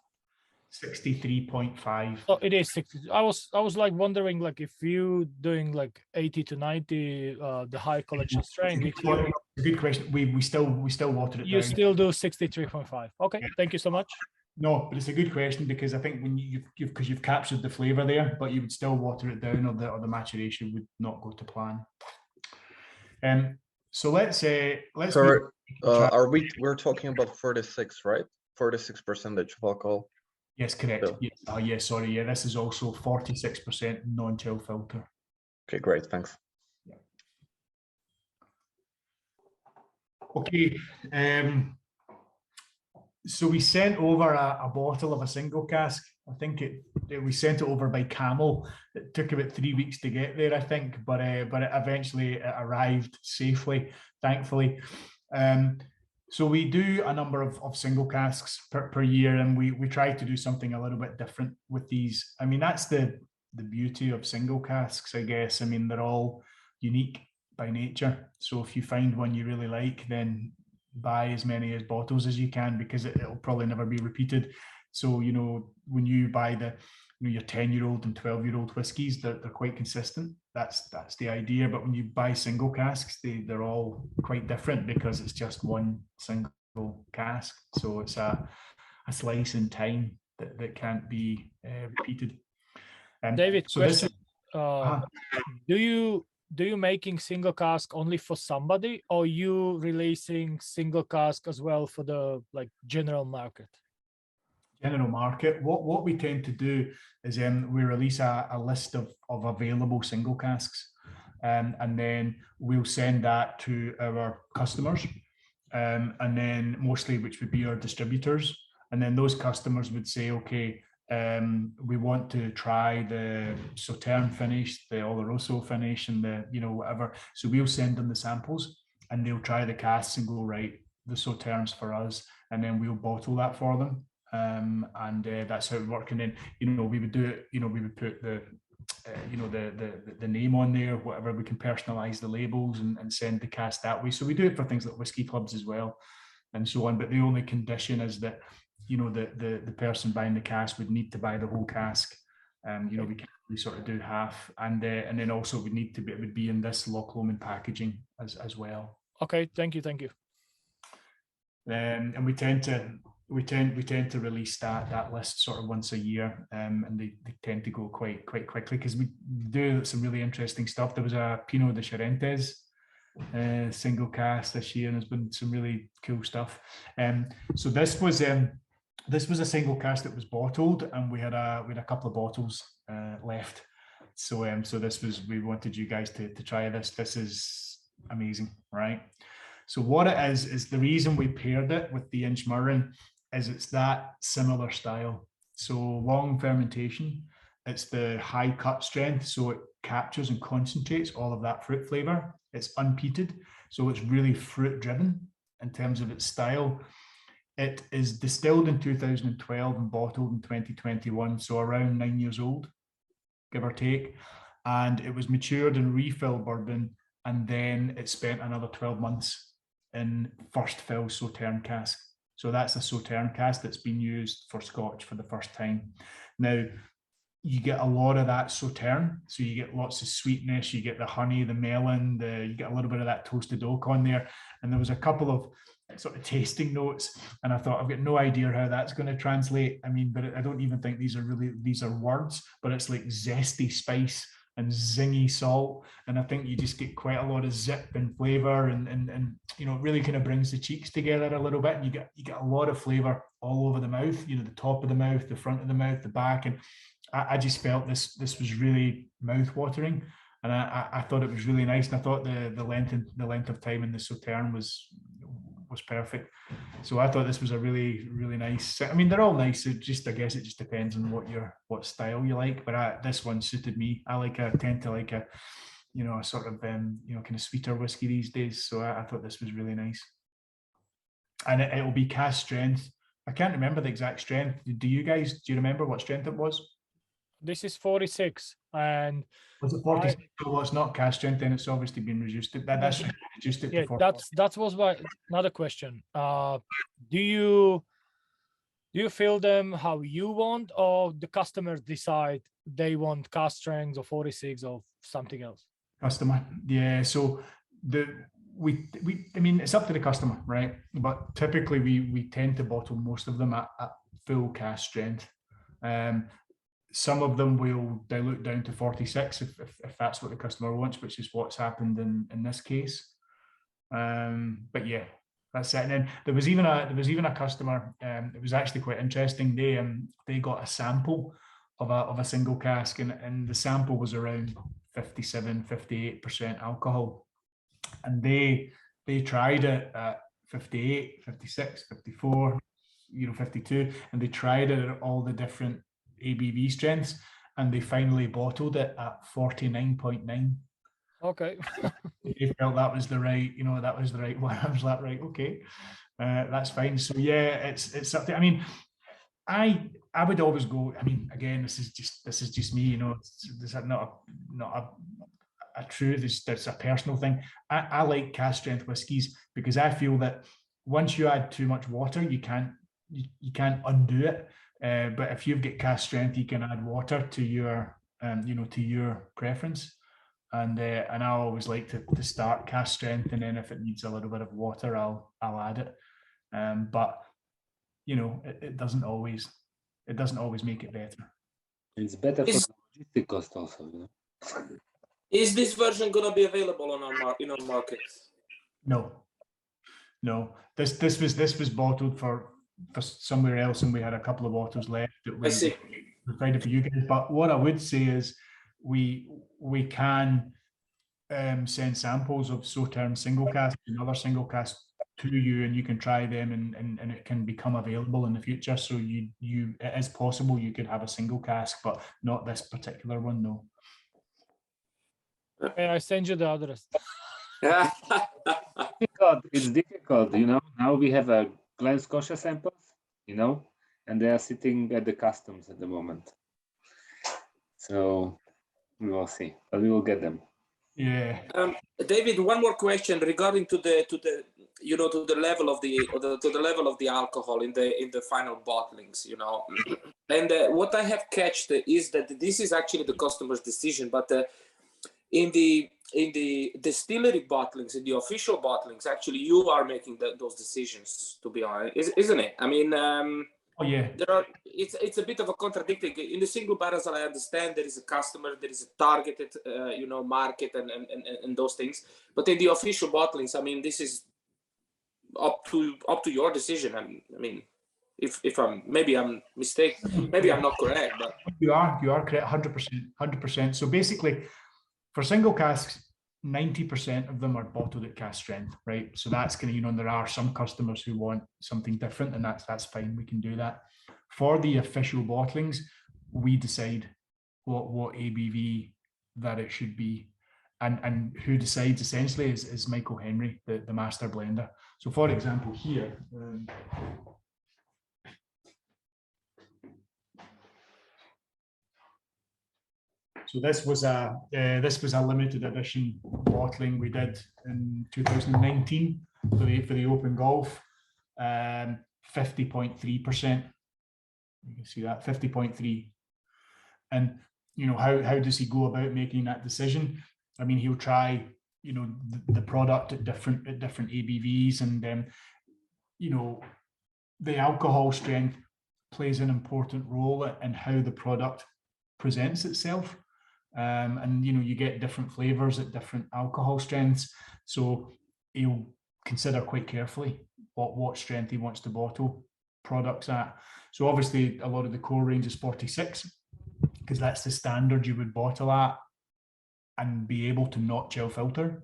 63.5. Oh, it is 60. I was like wondering, like, if you doing like 80 to 90, the high collection strength. It's a good question. We still water it You down. still do 63.5. Okay, Yeah. thank you so much. No, but it's a good question, because I think when you've captured the flavor there, but you would still water it down, or the maturation would not go to plan. So let's Sorry, we're talking about 46, right? 46% of alcohol. Yes, correct. So- Yes. Yes, sorry. Yeah, this is also 46% non-chill filter. Okay, great, thanks. Okay. So we sent over a bottle of a single cask. I think we sent it over by camel. It took about 3 weeks to get there, I think, but it eventually arrived safely, thankfully. So we do a number of single casks per year, and we try to do something a little bit different with these. I mean, that's the beauty of single casks, I guess. I mean, they're all unique by nature. So if you find one you really like, then buy as many bottles as you can, because it'll probably never be repeated. So, when you buy your 10-year-old and 12-year-old whiskies, they're quite consistent. That's the idea. But when you buy single casks, they're all quite different, because it's just one single cask. So it's a slice in time that can't be repeated. David, so question. this Do you making single cask only for somebody, or you releasing single cask as well for the general market? general market. What we tend to do is we release a list of available single casks, and then we'll send that to our customers, and then mostly, which would be our distributors, and then those customers would say, okay, we want to try the Sauterne finish, the Oloroso finish, and the whatever. So we'll send them the samples, and they'll try the casks and go, right, the Sauternes for us, and then we'll bottle that for them. And that's how it works. And then we would do it. We would put the name on there, whatever. We can personalize the labels and send the cask that way. So we do it for things like whiskey clubs as well, and so on. But the only condition is that the person buying the cask would need to buy the whole cask. We can't really sort of do half, and then also it would be in this Loch Lomond packaging as well. Okay, thank you. And we tend to release that list sort of once a year, and they tend to go quite quickly, because we do some really interesting stuff. There was a Pinot de Charentes single cask this year, and there's been some really cool stuff. So this was a single cask that was bottled, and we had a couple of bottles left. So we wanted you guys to try this. This is amazing, right? So what it is the reason we paired it with the Inchmurrin is it's that similar style. So long fermentation, it's the high cut strength, so it captures and concentrates all of that fruit flavor. It's unpeated, so it's really fruit driven in terms of its style. It is distilled in 2012 and bottled in 2021, so around 9 years old, give or take. And it was matured in refill bourbon, and then it spent another 12 months in first fill Sauterne cask. So that's a Sauterne cask that's been used for Scotch for the first time. Now, you get a lot of that Sauterne, so you get lots of sweetness, you get the honey, the melon, you get a little bit of that toasted oak on there. And there was a couple of sort of tasting notes, and I thought, I've got no idea how that's going to translate. I mean, but I don't even think these are words, but it's like zesty spice and zingy salt, and I think you just get quite a lot of zip and flavor, and you know, it really kind of brings the cheeks together a little bit, and you get a lot of flavor all over the mouth, you know, the top of the mouth, the front of the mouth, the back, and I just felt this was really mouth-watering, and I thought it was really nice, and I thought the length of time in the Sauterne was perfect. So I thought this was a really, really nice. I mean, they're all nice. It just, I guess it just depends on what style you like. But this one suited me. I tend to like a, you know, a sort of you know, kind of sweeter whiskey these days. So I thought this was really nice. And it will be cask strength. I can't remember the exact strength. Do you remember what strength it was? This is 46, and Was it 46? Well, it's not cask strength, then it's obviously been reduced. That's reduced it yeah, to 40. that was another question. Do you fill them how you want, or the customers decide they want cask strength or 46 or something else? Customer, yeah. So I mean, it's up to the customer, right? But typically we tend to bottle most of them at full cask strength. Some of them will dilute down to 46 if that's what the customer wants, which is what's happened in this case. But yeah, that's it. And then there was even a customer. It was actually quite interesting. They got a sample of a single cask, and the sample was around 57-58% alcohol, and they tried it at 58, 56, 54, 52, and they tried it at all the different ABV strengths, and they finally bottled it at 49.9. Okay. They felt that was the right, that was the right one. I was like, right, okay, that's fine. So yeah, it's up to, I mean, I would always go. I mean, again, this is just me. This is not a truth. It's a personal thing. I like cask strength whiskies because I feel that once you add too much water, you can't undo it. But if you've got cask strength, you can add water to your to your preference. And I always like to start cask strength, and then if it needs a little bit of water, I'll add it. But it doesn't always make it better. It's better for logistic cost also. Is this version gonna be available on our market? No. This was bottled for somewhere else, and we had a couple of bottles left that we provided for you guys. But what I would say is we can send samples of Sauterne single cask and other single cask to you, and you can try them, and it can become available in the future. So it is possible you could have a single cask, but not this particular one, no. Okay, I send you the address. It's difficult, Now we have a Glen Scotia samples, and they are sitting at the customs at the moment. So we will see, but we will get them. Yeah. David, one more question regarding to the level of the alcohol in the final bottlings, And what I have catched is that this is actually the customer's decision, but in the distillery bottlings, in the official bottlings, actually you are making those decisions, to be honest, isn't it? I mean, oh yeah, it's a bit of a contradicting. In the single barrels, I understand there is a customer, there is a targeted market and those things, but in the official bottlings, I mean, this is up to your decision. I mean, if I'm mistaken, maybe I'm not correct, but you are correct, 100%. So basically, for single casks, 90% of them are bottled at cask strength, right? So that's kind of, and there are some customers who want something different, and that's fine. We can do that. For the official bottlings, we decide what ABV that it should be, and who decides essentially is Michael Henry, the master blender. So for example, here, So this was a limited edition bottling we did in 2019 for the Open Golf, 50.3%. You can see that 50.3. And you know, how does he go about making that decision? I mean, he'll try, you know, the product at different ABVs, and you know, the alcohol strength plays an important role in how the product presents itself. And you know, you get different flavors at different alcohol strengths, so he'll consider quite carefully what strength he wants to bottle products at. So obviously a lot of the core range is 46, because that's the standard you would bottle at and be able to not chill filter.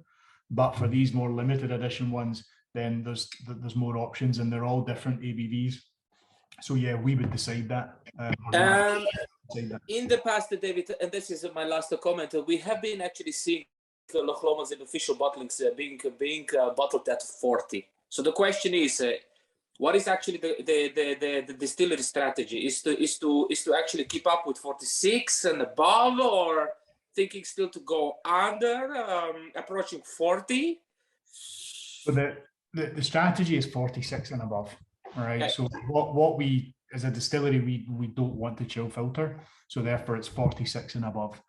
But for these more limited edition ones, then there's more options, and they're all different ABVs. So yeah, we would decide that. In the past, David, and this is my last comment, we have been actually seeing Loch Lomond's in official bottlings being bottled at 40. So the question is, what is actually the distillery strategy? Is to actually keep up with 46 and above, or thinking still to go under, approaching 40? So the strategy is 46 and above. All right. Okay. So what we, as a distillery, we don't want to chill filter, so therefore it's 46 and above.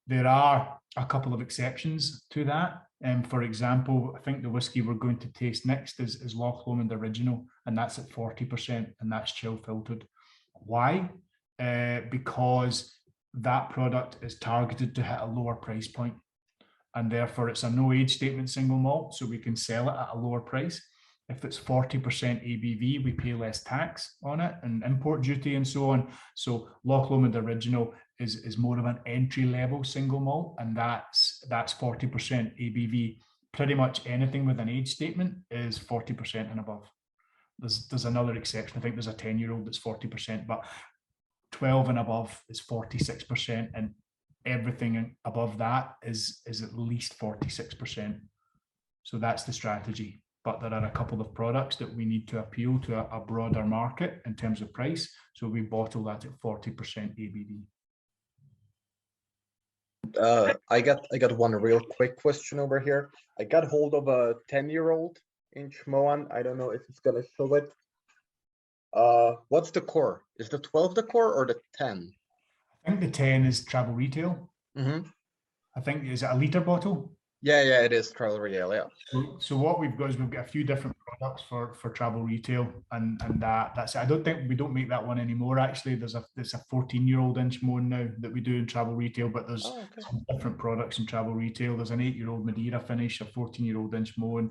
There are a couple of exceptions to that. For example, I think the whiskey we're going to taste next is Loch Lomond Original, and that's at 40%, and that's chill filtered. Why? Because that product is targeted to hit a lower price point, and therefore it's a no age statement single malt, so we can sell it at a lower price. If it's 40% ABV, we pay less tax on it and import duty and so on. So Loch Lomond Original is more of an entry level single malt, and that's 40% ABV. Pretty much anything with an age statement is 40% and above. There's another exception. I think there's a 10-year-old that's 40%, but 12 and above is 46%, and everything above that is at least 46%. So that's the strategy. But there are a couple of products that we need to appeal to a broader market in terms of price. So we bottle that at 40% ABV. I got one real quick question over here. I got hold of a 10-year-old Inch Moan. I don't know if it's gonna show it. What's the core? Is the 12 the core or the 10? I think the 10 is travel retail. Mm-hmm. I think, is it a litre bottle? Yeah, it is travel retail, yeah. So what we've got is we've got a few different products for travel retail, and that's it. I don't think we don't make that one anymore. Actually, there's a 14-year-old Inch Moan now that we do in travel retail, but there's some different products in travel retail. There's an 8-year-old Madeira finish, a 14-year-old Inch Moan,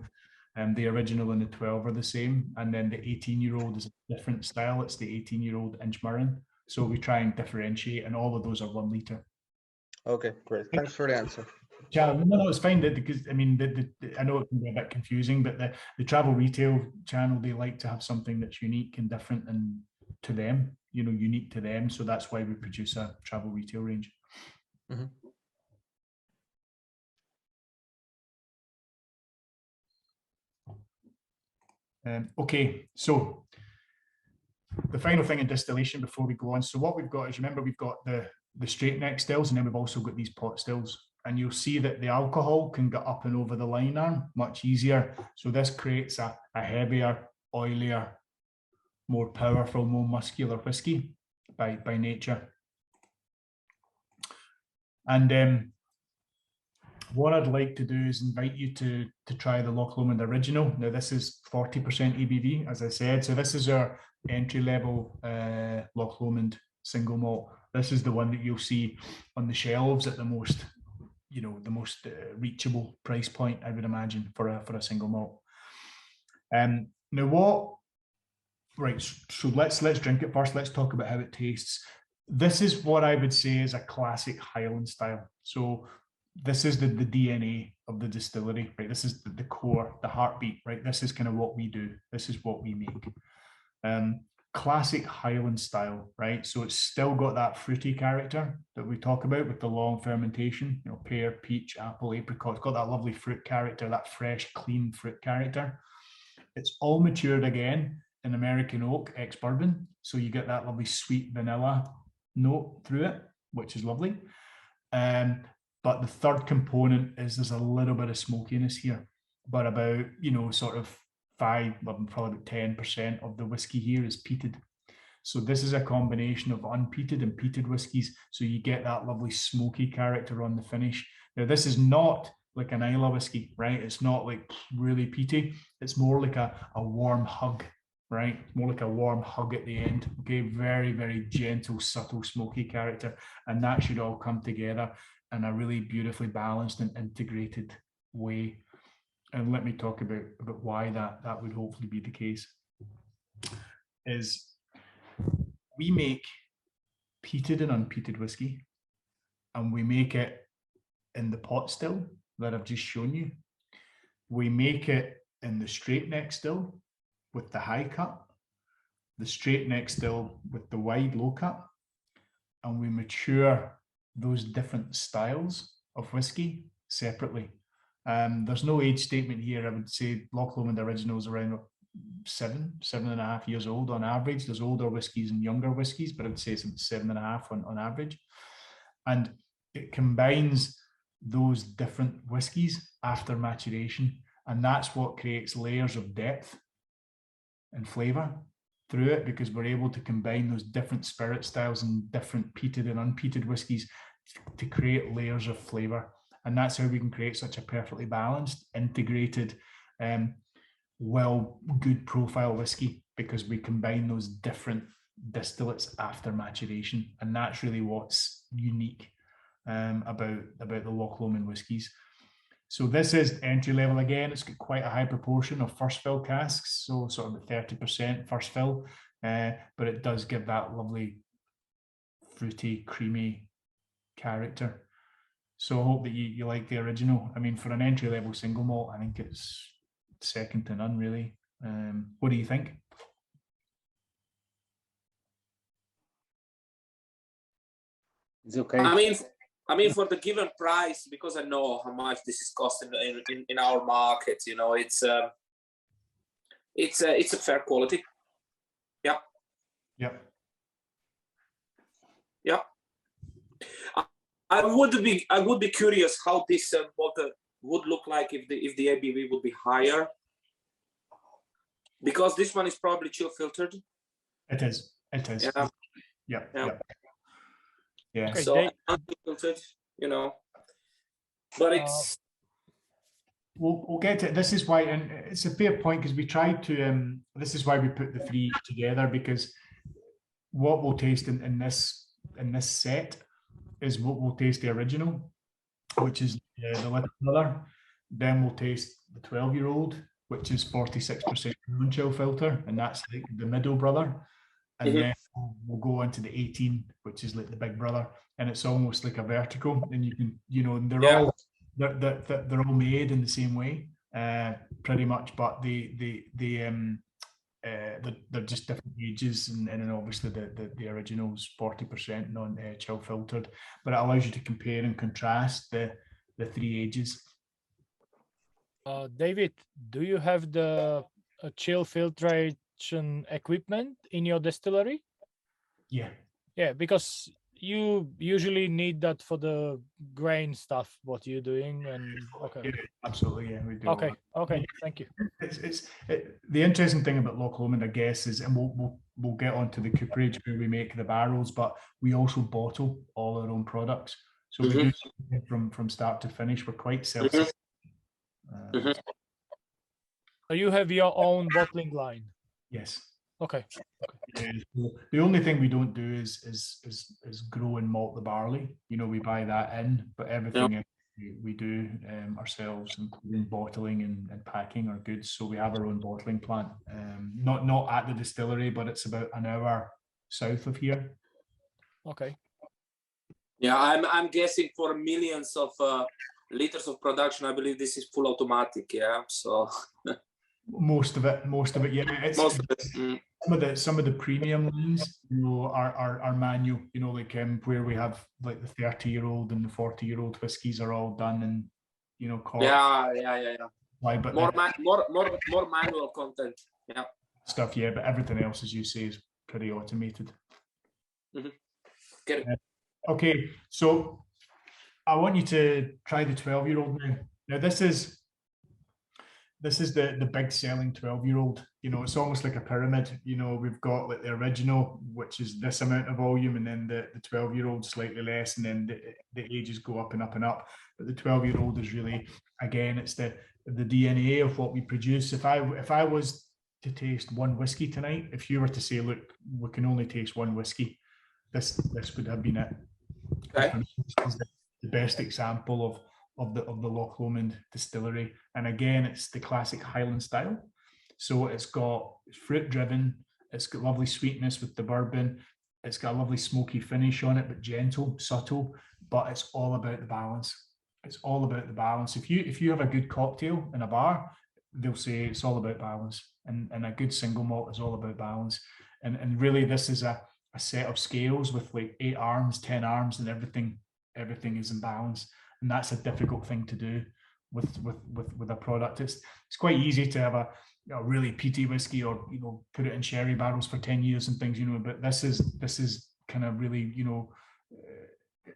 and the original and the 12 are the same, and then the 18-year-old is a different style. It's the 18-year-old Inch Murren. So we try and differentiate, and all of those are 1 litre. Okay, great. Thanks for the answer. Yeah, no, it's fine, because I mean, I know it can be a bit confusing, but the travel retail channel, they like to have something that's unique and different and to them, you know, unique to them. So that's why we produce a travel retail range. Mm-hmm. Okay, so the final thing in distillation before we go on. So what we've got is, remember, we've got the straight neck stills, and then we've also got these pot stills. And you'll see that the alcohol can get up and over the line arm much easier. So this creates a heavier, oilier, more powerful, more muscular whiskey by nature. And what I'd like to do is invite you to try the Loch Lomond Original. Now this is 40% ABV, as I said. So this is our entry-level Loch Lomond single malt. This is the one that you'll see on the shelves at the most, you know, the most reachable price point, I would imagine, for a single malt. Now right, so let's drink it first. Let's talk about how it tastes. This is what I would say is a classic Highland style. So this is the DNA of the distillery, right? This is the core, the heartbeat, right? This is kind of what we do. This is what we make. Classic Highland style, right? So it's still got that fruity character that we talk about with the long fermentation, you know, pear, peach, apple, apricot. It's got that lovely fruit character, that fresh, clean fruit character. It's all matured again in American oak ex-bourbon. So you get that lovely sweet vanilla note through it, which is lovely. But the third component is there's a little bit of smokiness here, but about, you know, sort of probably about 10% of the whiskey here is peated. So this is a combination of unpeated and peated whiskies. So you get that lovely smoky character on the finish. Now, this is not like an Islay whiskey, right? It's not like really peaty. It's more like a warm hug, right? More like a warm hug at the end. Okay, very, very gentle, subtle, smoky character. And that should all come together in a really beautifully balanced and integrated way. And let me talk about why that would hopefully be the case. Is we make peated and unpeated whiskey, and we make it in the pot still that I've just shown you. We make it in the straight neck still with the high cut, the straight neck still with the wide low cut, and we mature those different styles of whiskey separately. There's no age statement here. I would say Loch Lomond Originals around 7.5 years old on average. There's older whiskies and younger whiskies, but I would say it's 7.5 on average. And it combines those different whiskies after maturation, and that's what creates layers of depth and flavor through it, because we're able to combine those different spirit styles and different peated and unpeated whiskies to create layers of flavor. And that's how we can create such a perfectly balanced, integrated, good profile whiskey, because we combine those different distillates after maturation. And that's really what's unique about the Loch Lomond whiskies. So this is entry level again. It's got quite a high proportion of first fill casks, so sort of 30% first fill, but it does give that lovely fruity, creamy character. So I hope that you like the original. I mean, for an entry level single malt, I think it's second to none, really. What do you think? It's okay. I mean, for the given price, because I know how much this is costing in our market, you know, it's a fair quality. Yeah. Yep. Yeah. I would be curious how this bottle would look like if the ABV would be higher, because this one is probably chill filtered. It is. Yeah. Yeah. Yeah. Okay, so unfiltered, you know, but it's. We'll get to it. This is why, and it's a fair point, because we tried to. This is why we put the three together, because what we'll taste in this set is what we'll taste the original, which is the little brother. Then we'll taste the 12-year-old, which is 46% non-chill filter, and that's like the middle brother. And then we'll go into the 18, which is like the big brother, and it's almost like a vertical. And you can, you know, they're all made in the same way, pretty much, but they're just different ages, and then obviously the original's 40% non-chill filtered, but it allows you to compare and contrast the three ages. David, do you have the chill filtration equipment in your distillery? Yeah, because you usually need that for the grain stuff, what you're doing. And yeah, absolutely, yeah, we do. Okay, thank you. The interesting thing about Loch Lomond, I guess, is, and we'll get onto the cooperage where we make the barrels, but we also bottle all our own products, so we do from start to finish. We're quite self-sufficient. So you have your own bottling line? Yes. Okay. Yeah, the only thing we don't do is grow and malt the barley. You know, we buy that in, but everything we do ourselves, including bottling and packing our goods. So we have our own bottling plant, not at the distillery, but it's about an hour south of here. Okay. Yeah, I'm guessing for millions of liters of production, I believe this is full automatic. Yeah, so most of it, yeah. Most of it. Some of the premium lines, you know, are manual. You know, like where we have like the 30-year-old and the 40-year-old whiskies are all done in, you know, cork. Yeah. Why, but more manual content. Yeah. Stuff, yeah, but everything else, as you say, is pretty automated. Get it. Okay, so I want you to try the 12-year-old now. Now this is the big selling 12-year-old. You know, it's almost like a pyramid. You know, we've got like the original, which is this amount of volume, and then the 12-year-old slightly less, and then the ages go up and up and up. But the 12-year-old is really, again, it's the DNA of what we produce. If I was to taste one whiskey tonight, if you were to say, look, we can only taste one whiskey, this would have been it. Okay. This is the best example of the Loch Lomond distillery. And again, it's the classic Highland style. So it's fruit driven, it's got lovely sweetness with the bourbon, it's got a lovely smoky finish on it, but gentle, subtle, but it's all about the balance. It's all about the balance. If you have a good cocktail in a bar, they'll say it's all about balance. And a good single malt is all about balance. And really this is a set of scales with like 8 arms, 10 arms, and everything is in balance. And that's a difficult thing to do with a product. It's quite easy to have a really peaty whiskey, or put it in sherry barrels for 10 years and things, but this is kind of really,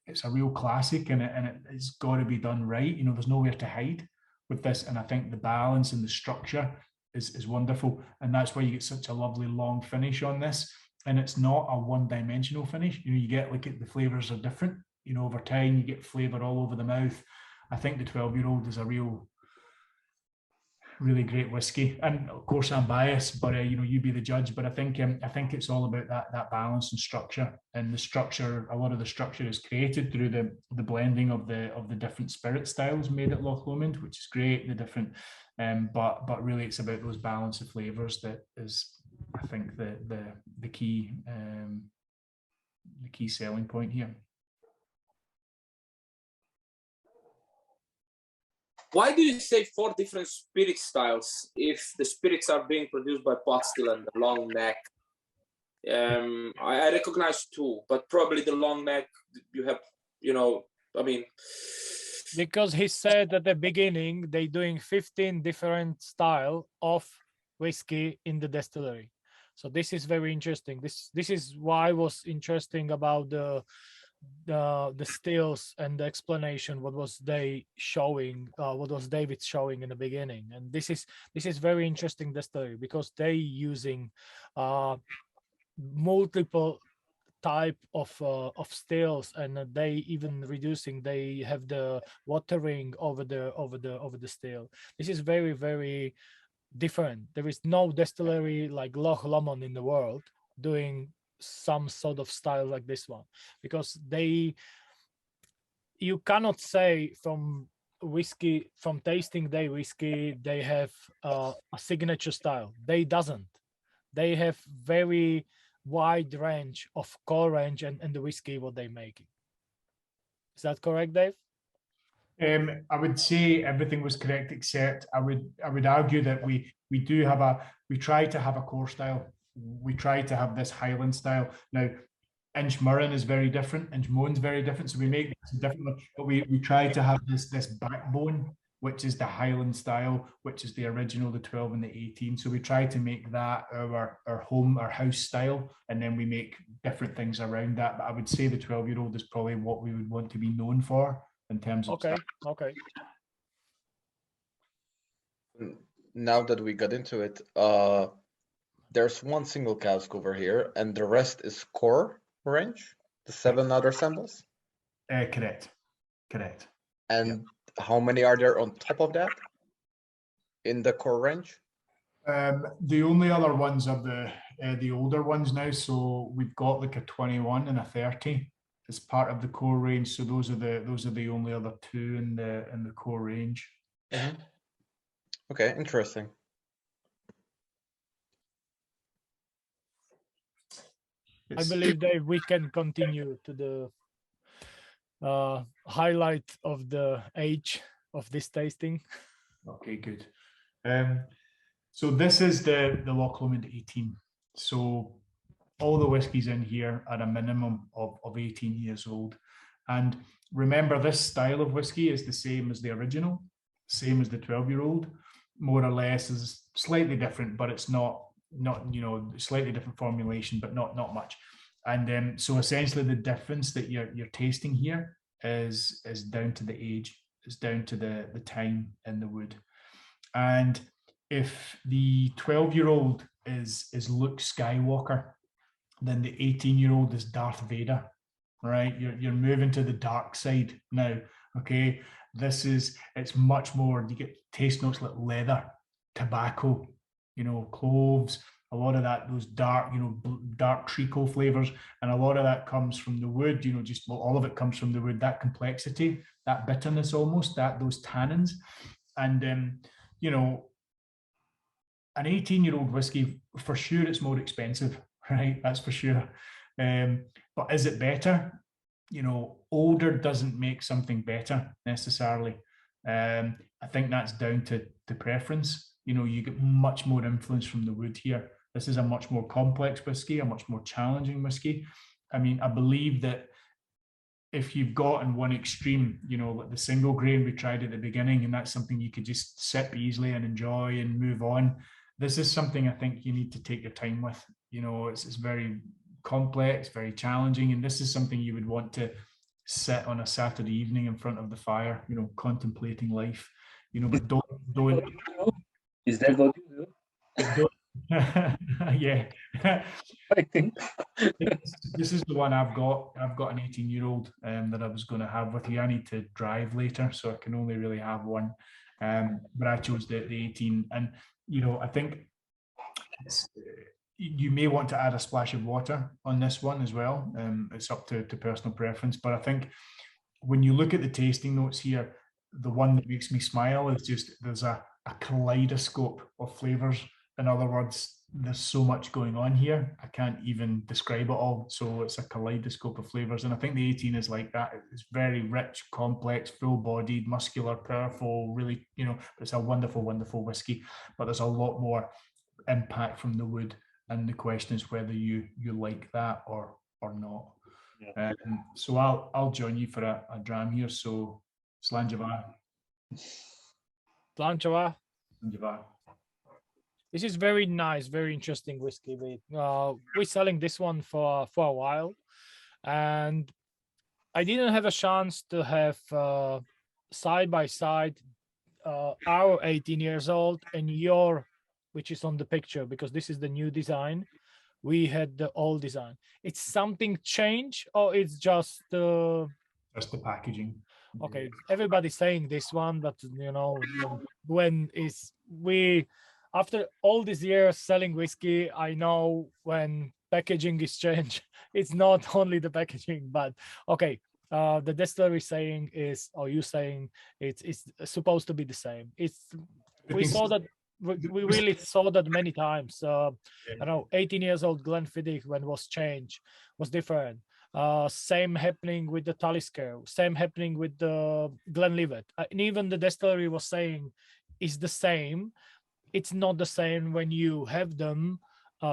it's a real classic, and it's got to be done right. There's nowhere to hide with this, and I think the balance and the structure is wonderful, and that's why you get such a lovely long finish on this. And it's not a one-dimensional finish. You get like the flavors are different. Over time you get flavor all over the mouth. I think the 12-year-old is a really great whiskey, and of course I'm biased, but you be the judge. But I think it's all about that balance and structure. And the structure, a lot of the structure is created through the blending of the different spirit styles made at Loch Lomond, which is great. The different, but really it's about those balance of flavors that is, I think, the key selling point here. Why do you say 4 different spirit styles if the spirits are being produced by pot still and the long neck? I recognize 2, but probably the long neck you have, Because he said at the beginning they're doing 15 different style of whiskey in the distillery. So this is very interesting. This is why it was interesting about the stills and the explanation. What was they showing? What was David showing in the beginning? And this is very interesting distillery, because they using multiple type of stills, and they even reducing. They have the watering over the still. This is very, very different. There is no distillery like Loch Lomond in the world doing some sort of style like this one, because you cannot say from tasting their whiskey they have a signature style. They have very wide range of core range and the whiskey what they making. Is that correct, Dave? I would say everything was correct, except I would argue that we try to have a core style. We try to have this Highland style. Now, Inchmurrin is very different. Inchmoan's very different. So we make this different, but we try to have this backbone, which is the Highland style, which is the original, the 12 and the 18. So we try to make that our house style, and then we make different things around that. But I would say the 12-year-old is probably what we would want to be known for in terms of Okay. style. Okay. Now that we got into it, there's one single cask over here, and the rest is core range, the 7 other samples? Correct. And how many are there on top of that in the core range? The only other ones are the older ones now. So we've got like a 21 and a 30 as part of the core range. So those are the only other 2 in the core range. Mm-hmm. Okay, interesting. I believe, Dave, we can continue to the highlight of the age of this tasting. Okay, good. So this is the Loch Lomond 18. So all the whiskies in here are a minimum of 18 years old. And remember, this style of whiskey is the same as the original, same as the 12-year-old, more or less, is slightly different, but it's not slightly different formulation, but not much. And so essentially the difference that you're tasting here is down to the age. It's down to the time in the wood. And if the 12-year-old is Luke Skywalker, then the 18-year-old is Darth Vader, right? You're moving to the dark side now, okay? It's much more, you get taste notes like leather, tobacco, cloves, a lot of that, those dark, dark treacle flavors, and a lot of that comes from the wood, all of it comes from the wood, that complexity, that bitterness almost, those tannins. And, an 18-year-old whiskey, for sure, it's more expensive, right? That's for sure. But is it better? Older doesn't make something better necessarily. I think that's down to preference. You get much more influence from the wood here. This is a much more complex whiskey, a much more challenging whiskey. I mean, I believe that if you've got in one extreme, like the single grain we tried at the beginning, and that's something you could just sip easily and enjoy and move on. This is something I think you need to take your time with. It's very complex, very challenging, and this is something you would want to sit on a Saturday evening in front of the fire, contemplating life. But don't. Is that what you do? Yeah. I think this is the one I've got. I've got an 18-year-old that I was going to have with you. I need to drive later, so I can only really have one. But I chose the 18, and I think you may want to add a splash of water on this one as well. It's up to personal preference, but I think when you look at the tasting notes here, the one that makes me smile is just there's a kaleidoscope of flavors. In other words, there's so much going on here. I can't even describe it all. So it's a kaleidoscope of flavors. And I think the 18 is like that. It's very rich, complex, full-bodied, muscular, powerful, really, it's a wonderful, wonderful whiskey. But there's a lot more impact from the wood. And the question is whether you like that or not. Yeah. So I'll join you for a dram here. So Slanjava. Slanjava. Slanjava. This is very nice, very interesting whiskey. We're selling this one for a while, and I didn't have a chance to have side by side our 18 years old and your, which is on the picture, because this is the new design. We had the old design. It's something changed, or it's just the packaging. Okay, everybody's saying this one, but after all these years selling whiskey, I know when packaging is changed, it's not only the packaging, but okay. The distillery saying is, or you saying it's supposed to be the same. We saw that. We really saw that many times. I know 18 years old Glenfiddich, when was changed, was different. Same happening with the Talisker, same happening with the Glenlivet. And even the distillery was saying is the same. It's not the same when you have them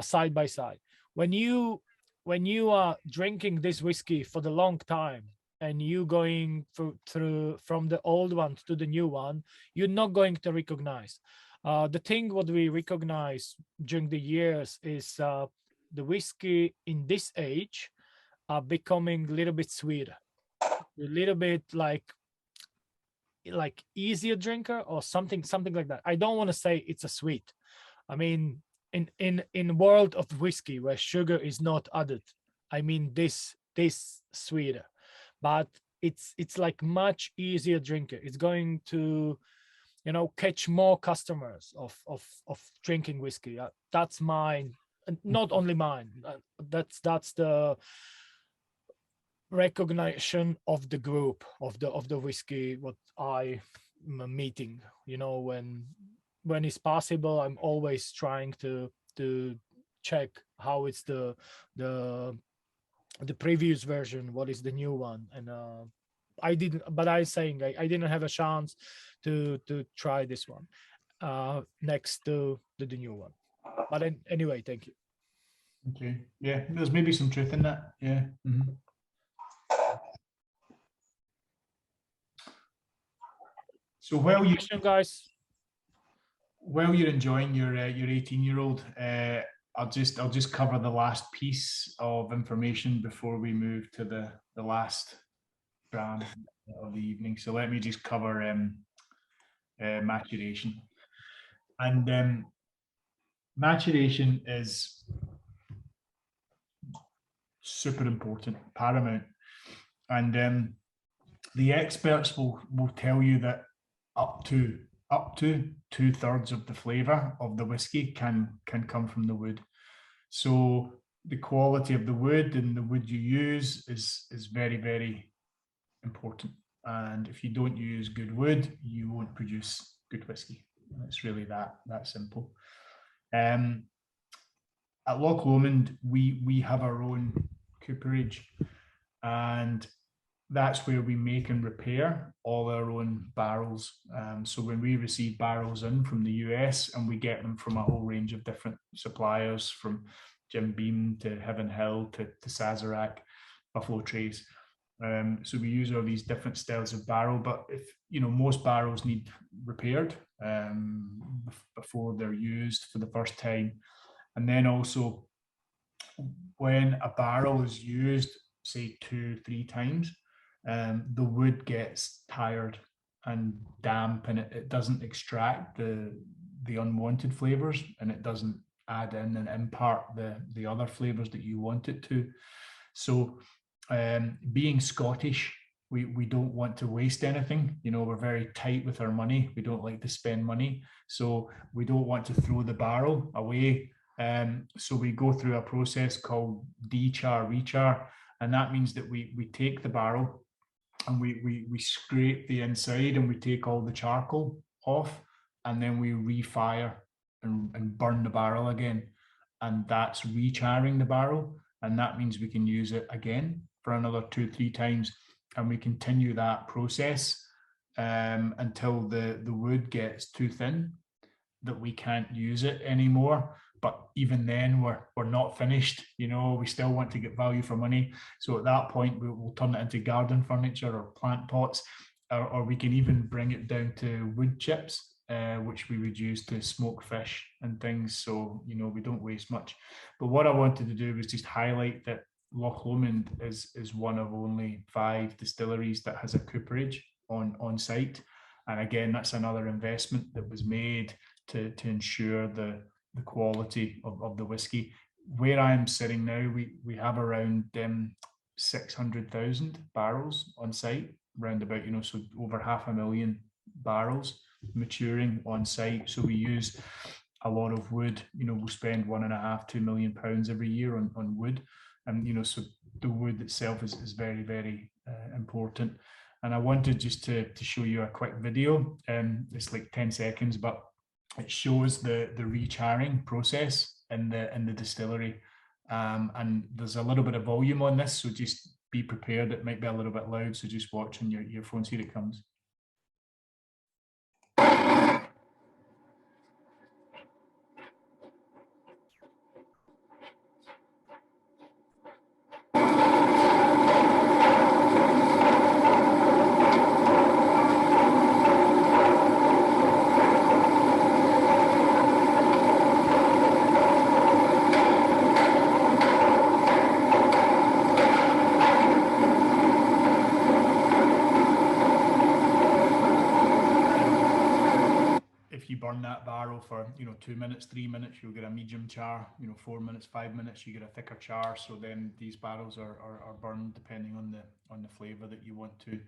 side by side. When you are drinking this whiskey for the long time and you going through from the old one to the new one, you're not going to recognize. The thing what we recognize during the years is the whiskey in this age are becoming a little bit sweeter, a little bit like easier drinker or something like that. I don't want to say it's a sweet. I mean, in world of whiskey where sugar is not added, I mean this sweeter, but it's like much easier drinker. It's going to catch more customers of drinking whiskey. That's mine, not only mine. That's the recognition of the group of the whiskey what I am meeting. When it's possible, I'm always trying to check how it's the previous version, what is the new one. And I didn't have a chance to try this one next to the new one. But anyway, thank you. Okay, yeah, there's maybe some truth in that. Yeah. Mm-hmm. So while you're enjoying your 18-year-old, I'll just cover the last piece of information before we move to the last dram of the evening. So let me just cover maturation. And maturation is super important, paramount. And the experts will tell you that up to 2/3 of the flavour of the whiskey can come from the wood. So the quality of the wood and the wood you use is very, very important. And if you don't use good wood, you won't produce good whiskey. It's really that simple. At Loch Lomond, we have our own cooperage, and that's where we make and repair all our own barrels. So when we receive barrels in from the US, and we get them from a whole range of different suppliers, from Jim Beam to Heaven Hill to Sazerac, Buffalo Trace. So we use all these different styles of barrel, but if most barrels need repaired before they're used for the first time. And then also when a barrel is used, say 2-3 times, the wood gets tired and damp, and it doesn't extract the unwanted flavors, and it doesn't add in and impart the other flavors that you want it to. So being Scottish, we don't want to waste anything. We're very tight with our money. We don't like to spend money, so we don't want to throw the barrel away. So we go through a process called de-char, re-char, and that means that we take the barrel and we scrape the inside, and we take all the charcoal off, and then we refire and burn the barrel again, and that's re-charring the barrel, and that means we can use it again for another 2-3 times, and we continue that process until the wood gets too thin that we can't use it anymore. But even then, we're not finished. We still want to get value for money. So at that point, we'll turn it into garden furniture or plant pots, or we can even bring it down to wood chips, which we would use to smoke fish and things. So we don't waste much. But what I wanted to do was just highlight that Loch Lomond is one of only 5 distilleries that has a cooperage on site. And again, that's another investment that was made to ensure the quality of the whiskey. Where I'm sitting now, we have around 600,000 barrels on site, round about, so over 500,000 barrels maturing on site. So we use a lot of wood. We'll spend £1.5-2 million every year on wood, and so the wood itself is very, very important. And I wanted just to show you a quick video. It's like 10 seconds, but it shows the re-charring process in the distillery, and there's a little bit of volume on this, so just be prepared. It might be a little bit loud, so just watch on your earphones. Here it comes. Burn that barrel for 2 minutes, 3 minutes, you'll get a medium char. 4 minutes, 5 minutes, you get a thicker char. So then these barrels are burned depending on the flavor that you want to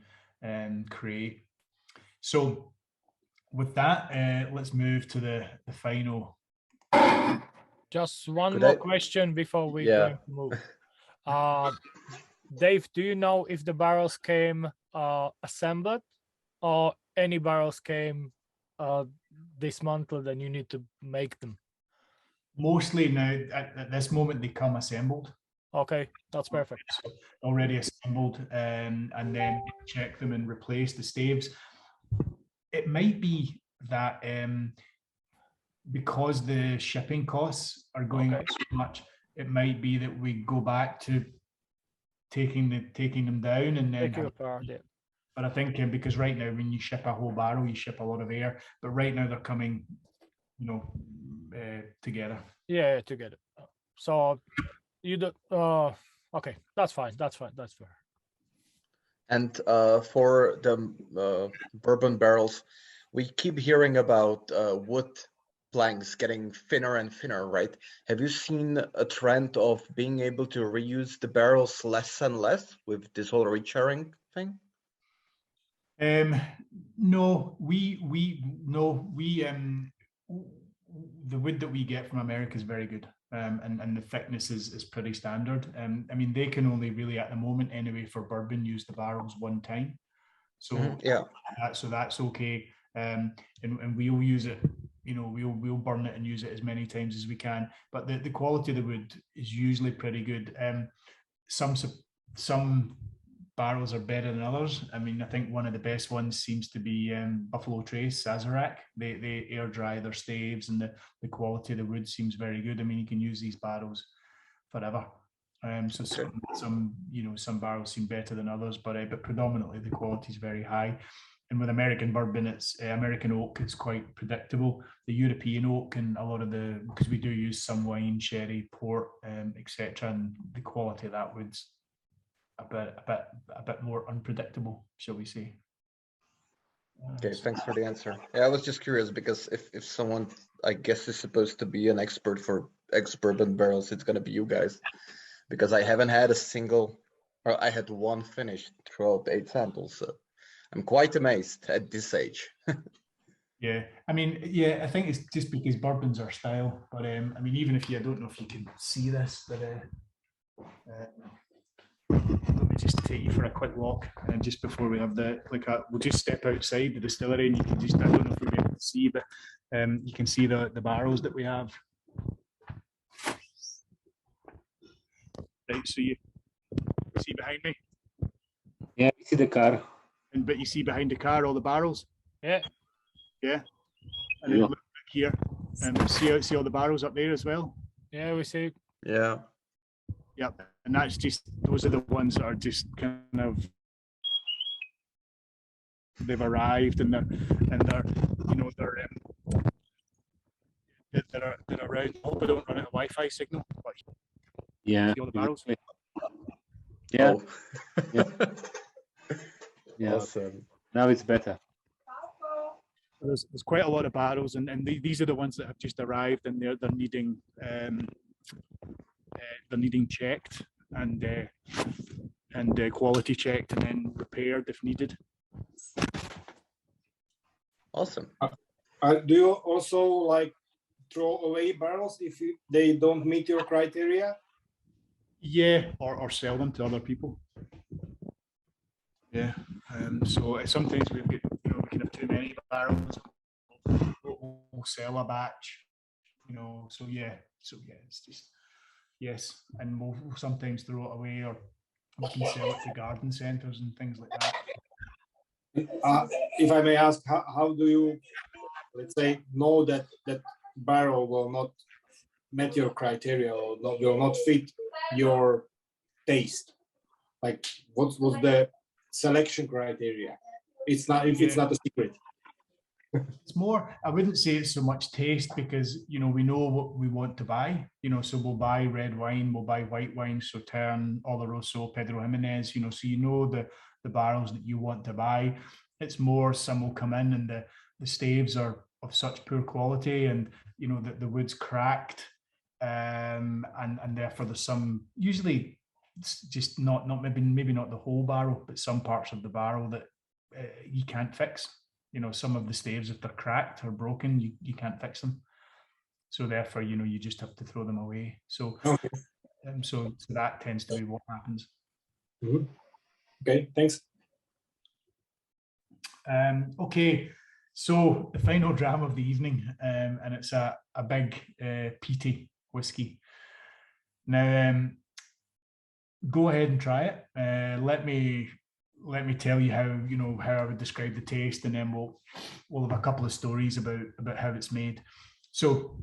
create. So with that, let's move to the final. Just one more question before we going to move. Dave, do you know if the barrels came assembled, or any barrels came dismantled and you need to make them? Mostly now at this moment they come assembled. Okay, that's perfect. So already assembled, and then check them and replace the staves. It might be that because the shipping costs are going up so much, it might be that we go back to taking them down and then take it apart. Yeah. But I think because right now, when you ship a whole barrel, you ship a lot of air. But right now they're coming, together. Yeah, together. So you do. Okay, that's fine. That's fine. That's fair. And for the bourbon barrels, we keep hearing about wood planks getting thinner and thinner, right? Have you seen a trend of being able to reuse the barrels less and less with this whole recharring thing? No, the wood that we get from America is very good. And the thickness is pretty standard. I mean, they can only really at the moment anyway for bourbon use the barrels one time. So Yeah. that's okay. And we'll use it, you know, we'll burn it and use it as many times as we can. But the quality of the wood is usually pretty good. Some barrels are better than others. I mean, I think one of the best ones seems to be Buffalo Trace, Sazerac. They air dry their staves, and the quality of the wood seems very good. I mean, you can use these barrels forever. So some barrels seem better than others, but predominantly the quality is very high. And with American bourbon, it's American oak is quite predictable. The European oak and a lot of because we do use some wine, sherry, port, etc., and the quality of that wood's a bit more unpredictable, shall we say. Okay, thanks for the answer. Yeah, I was just curious because if someone, I guess, is supposed to be an expert for ex-bourbon barrels, it's gonna be you guys. Because I haven't had a single, or I had one finished throughout the 8 samples, so I'm quite amazed at this age. Yeah, I mean, yeah, I think it's just because bourbon's our style. But I mean, even if I don't know if you can see this, but let me just take you for a quick walk, and just before we have we'll just step outside the distillery, and you can I don't know if you'll be able to see, but you can see the barrels that we have. Right, so you see behind me? Yeah, you see the car. But you see behind the car all the barrels? Yeah. Yeah. And then look back here, and see all the barrels up there as well? Yeah, we see. Yeah. Yep. And that's those are the ones that are just kind of, they've arrived and they're you know, they're around. I hope I don't run out of Wi-Fi signal. But Yeah. see all the barrels? Yeah. Oh. Yeah. Yeah. Awesome. Now it's better. There's quite a lot of barrels, and these are the ones that have just arrived, and they're needing checked and quality checked, and then repaired if needed. Awesome. Do you also like throw away barrels if they don't meet your criteria? Yeah, or sell them to other people. Yeah. So sometimes we can have too many barrels. We'll sell a batch. So yeah, it's just, yes, and we'll sometimes throw it away, or we can sell it to garden centres and things like that. If I may ask, how do you, let's say, know that barrel will not meet your criteria or will not fit your taste? Like, what was the selection criteria? It's not a secret. It's more, I wouldn't say it's so much taste, because we know what we want to buy. So we'll buy red wine, we'll buy white wine, Sauterne, Oloroso, Pedro Jimenez. So the barrels that you want to buy. It's more, some will come in and the staves are of such poor quality, and the wood's cracked, and therefore there's some, usually it's just not maybe not the whole barrel, but some parts of the barrel that you can't fix. Some of the staves, if they're cracked or broken, you can't fix them. So therefore, you just have to throw them away. So, okay. So that tends to be what happens. Mm-hmm. Okay, thanks. Okay, so the final dram of the evening, and it's a big peaty whiskey. Now, go ahead and try it. Let me tell you how I would describe the taste, and then we'll have a couple of stories about how it's made. So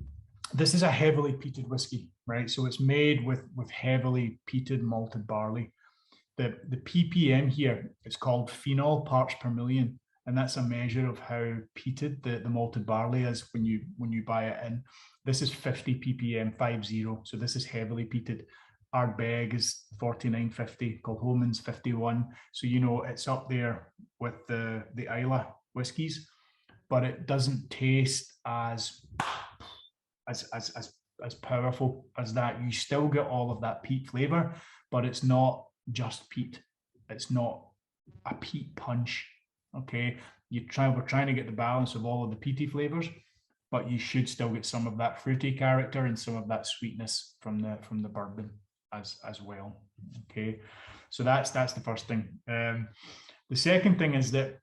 this is a heavily peated whiskey, right? So it's made with heavily peated malted barley. The ppm here is called phenol parts per million, and that's a measure of how peated the malted barley is when you buy it in. This is 50 ppm, 50. So this is heavily peated. Ardbeg is 49.50, Lomon's 51. So you know it's up there with the Islay whiskies, but it doesn't taste as powerful as that. You still get all of that peat flavor, but it's not just peat. It's not a peat punch. Okay, we're trying to get the balance of all of the peaty flavors, but you should still get some of that fruity character and some of that sweetness from the bourbon as well. Okay, so that's the first thing. The second thing is that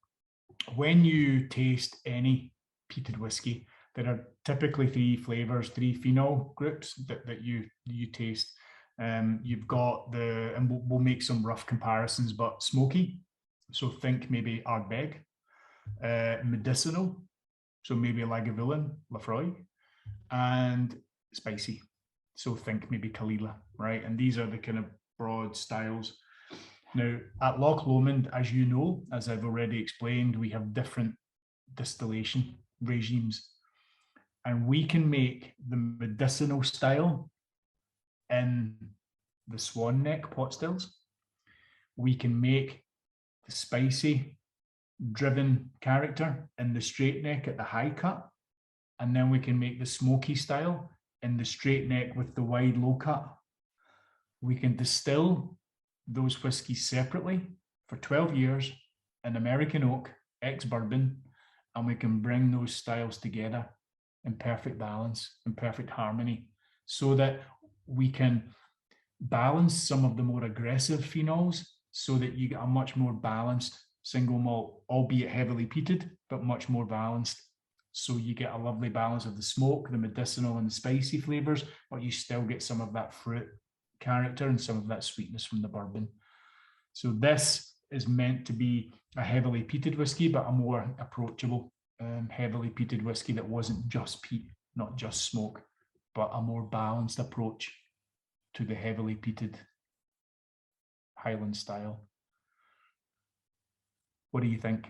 when you taste any peated whiskey, there are typically three flavors, three phenol groups that you taste. You've got and we'll make some rough comparisons, but smoky, so think maybe Ardbeg, medicinal, so maybe Lagavulin, Lafroy, and spicy, so think maybe Kalila, right? And these are the kind of broad styles. Now, at Loch Lomond, as you know, as I've already explained, we have different distillation regimes, and we can make the medicinal style in the Swan Neck pot stills. We can make the spicy driven character in the straight neck at the high cut, and then we can make the smoky style in the straight neck with the wide low cut. We can distill those whiskies separately for 12 years in American oak, ex-bourbon, and we can bring those styles together in perfect balance, in perfect harmony, so that we can balance some of the more aggressive phenols so that you get a much more balanced single malt, albeit heavily peated, but much more balanced. So you get a lovely balance of the smoke, the medicinal and the spicy flavors, but you still get some of that fruit character and some of that sweetness from the bourbon. So this is meant to be a heavily peated whiskey, but a more approachable heavily peated whiskey that wasn't just peat, not just smoke, but a more balanced approach to the heavily peated Highland style. What do you think?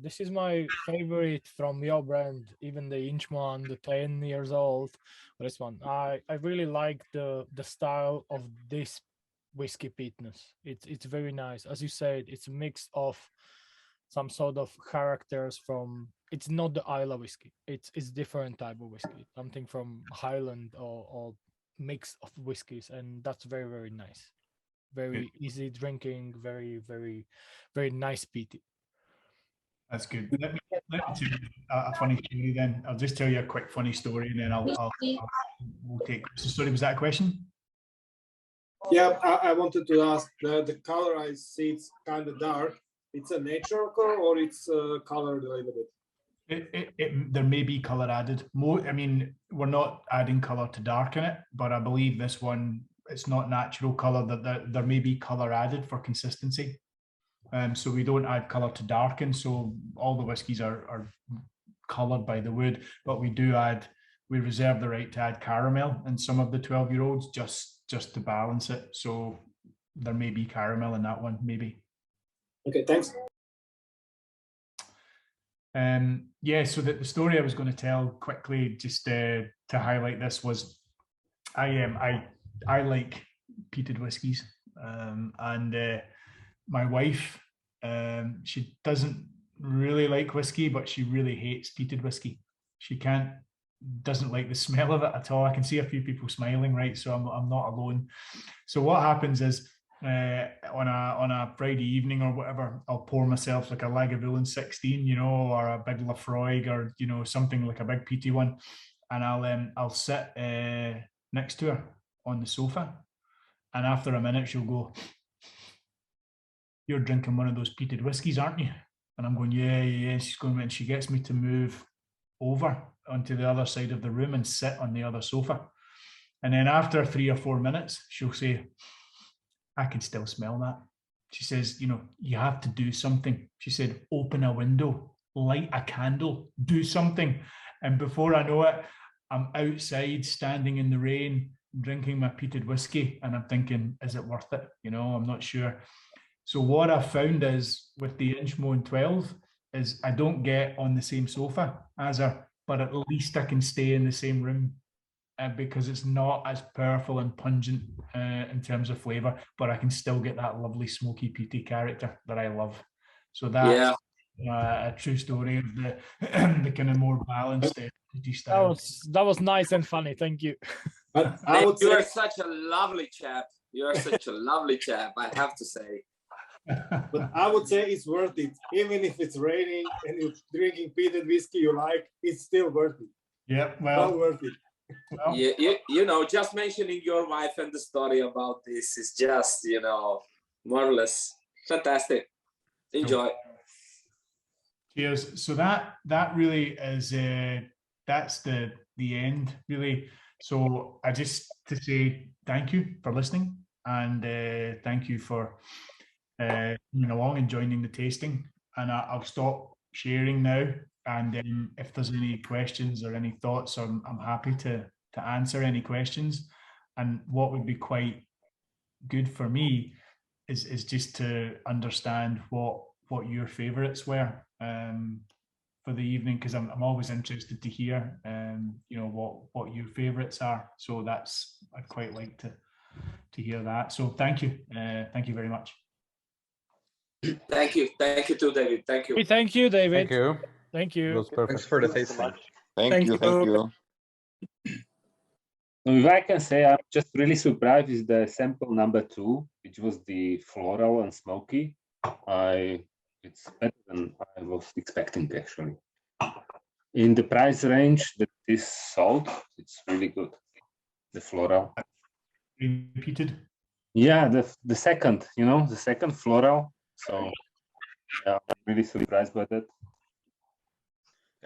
This is my favorite from your brand, even the Inchman, the 10 years old. This one, I really like the style of this whiskey peatness. It's very nice. As you said, it's a mix of some sort of characters from, it's not the Islay whiskey. It's different type of whiskey, something from Highland or mix of whiskeys, and that's very, very nice. Very easy drinking, very, very, very nice peaty. That's good. Let me tell you a funny story then. I'll just tell you a quick funny story and then we'll take. So sorry, was that a question? Yeah, I wanted to ask, the color I see, it's kind of dark. It's a natural color or it's colored a little bit? There may be color added. I mean, we're not adding color to darken it, but I believe this one, it's not natural color, that there may be color added for consistency. So we don't add color to darken. So all the whiskies are colored by the wood, but we reserve the right to add caramel in some of the 12-year-olds just to balance it. So there may be caramel in that one, maybe. Okay, thanks. Yeah, so the story I was going to tell quickly, just to highlight this, was I like peated whiskies, and my wife, she doesn't really like whiskey, but she really hates peated whiskey. She doesn't like the smell of it at all. I can see a few people smiling, right? So I'm not alone. So what happens is, on a Friday evening or whatever, I'll pour myself like a Lagavulin 16, you know, or a big Lafroig, or you know, something like a big peaty one, and I'll sit next to her on the sofa, and after a minute she'll go, "You're drinking one of those peated whiskies, aren't you?" And I'm going, yeah. She's going, and she gets me to move over onto the other side of the room and sit on the other sofa. And then after 3 or 4 minutes, she'll say, "I can still smell that." She says, "You know, you have to do something." She said, "Open a window, light a candle, do something." And before I know it, I'm outside standing in the rain, drinking my peated whiskey. And I'm thinking, is it worth it? You know, I'm not sure. So what I found is with the Inchman 12 is I don't get on the same sofa as her, but at least I can stay in the same room because it's not as powerful and pungent in terms of flavor, but I can still get that lovely smoky peaty character that I love. So that's a true story of the the kind of more balanced peaty style. That was nice and funny. Thank you. But I Dave, would you say are such a lovely chap. You are such a lovely chap, I have to say. But I would say it's worth it. Even if it's raining and you're drinking peated whiskey you like, it's still worth it. Yeah, Well well, worth it. well, You know, just mentioning your wife and the story about this is just, you know, marvelous. Fantastic. Enjoy. cheers. So that really is that's the end really. So I just to say thank you for listening, and thank you for coming along and joining the tasting. And I'll stop sharing now. And if there's any questions or any thoughts, I'm happy to answer any questions. And what would be quite good for me is just to understand what your favourites were for the evening, because I'm always interested to hear you know what your favourites are. So that's I'd quite like to hear that. So thank you very much. Thank you too, David. Thank you. Thank you, David. Thank you. Thank It you. was perfect. Thanks for the tasting. Thank you. If I can say, I'm just really surprised with the sample number 2, which was the floral and smoky. It's better than I was expecting, actually. In the price range that is sold, it's really good. The floral. Repeated. Yeah, the second, you know, the second floral. So yeah, I'm really surprised by that.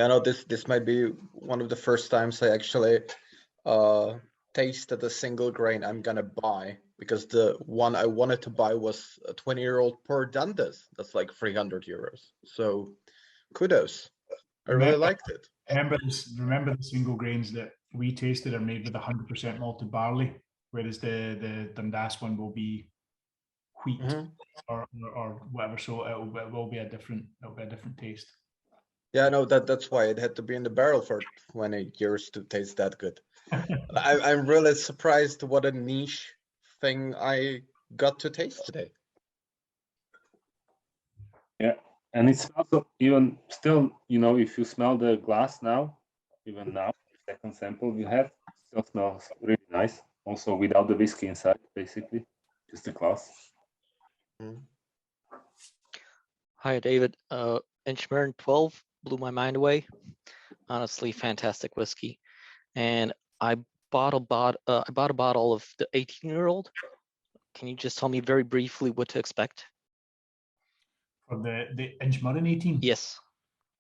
I know this might be one of the first times I actually tasted a single grain I'm gonna buy, because the one I wanted to buy was a 20-year-old Port Dundas. That's like 300 euros. So kudos. I really liked it. Remember the single grains that we tasted are made with 100% malted barley, whereas the Dundas one will be wheat or whatever. So it will be a different taste. Yeah, no, that's why it had to be in the barrel for 20 years to taste that good. I'm really surprised what a niche thing I got to taste today. Yeah, and it's also even still, you know, if you smell the glass now, even now, second sample we have, still smells really nice. Also without the whiskey inside, basically, just the glass. Hi, David. Inchmurn 12 blew my mind away. Honestly, fantastic whiskey. And I bought a bottle of the 18-year-old. Can you just tell me very briefly what to expect? For the Inchmurren 18? Yes.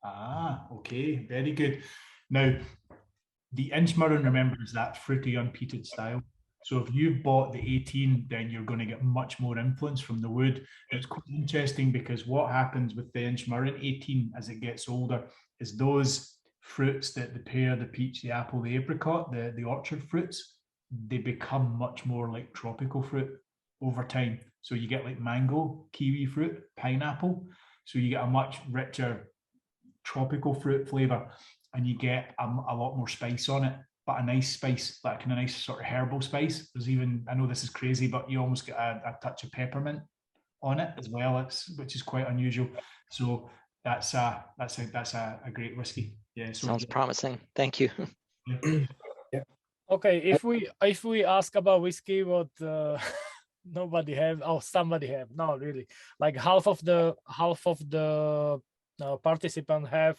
Ah, okay, very good. Now, the Inchmurren, remember, is that fruity unpeated style. So if you bought the 18, then you're going to get much more influence from the wood. It's quite interesting because what happens with the Inchmurren 18 as it gets older is those fruits, that the pear, the peach, the apple, the apricot, the orchard fruits, they become much more like tropical fruit over time. So you get like mango, kiwi fruit, pineapple. So you get a much richer tropical fruit flavor, and you get a lot more spice on it, but a nice spice, like kind of nice sort of herbal spice. There's even, I know this is crazy, but you almost get a touch of peppermint on it as well, which is quite unusual. So that's a great whiskey. Yeah, so sounds promising. Thank you. Yeah. Okay, if we ask about whiskey, what nobody have, or somebody have, no, really, like half of the participant have.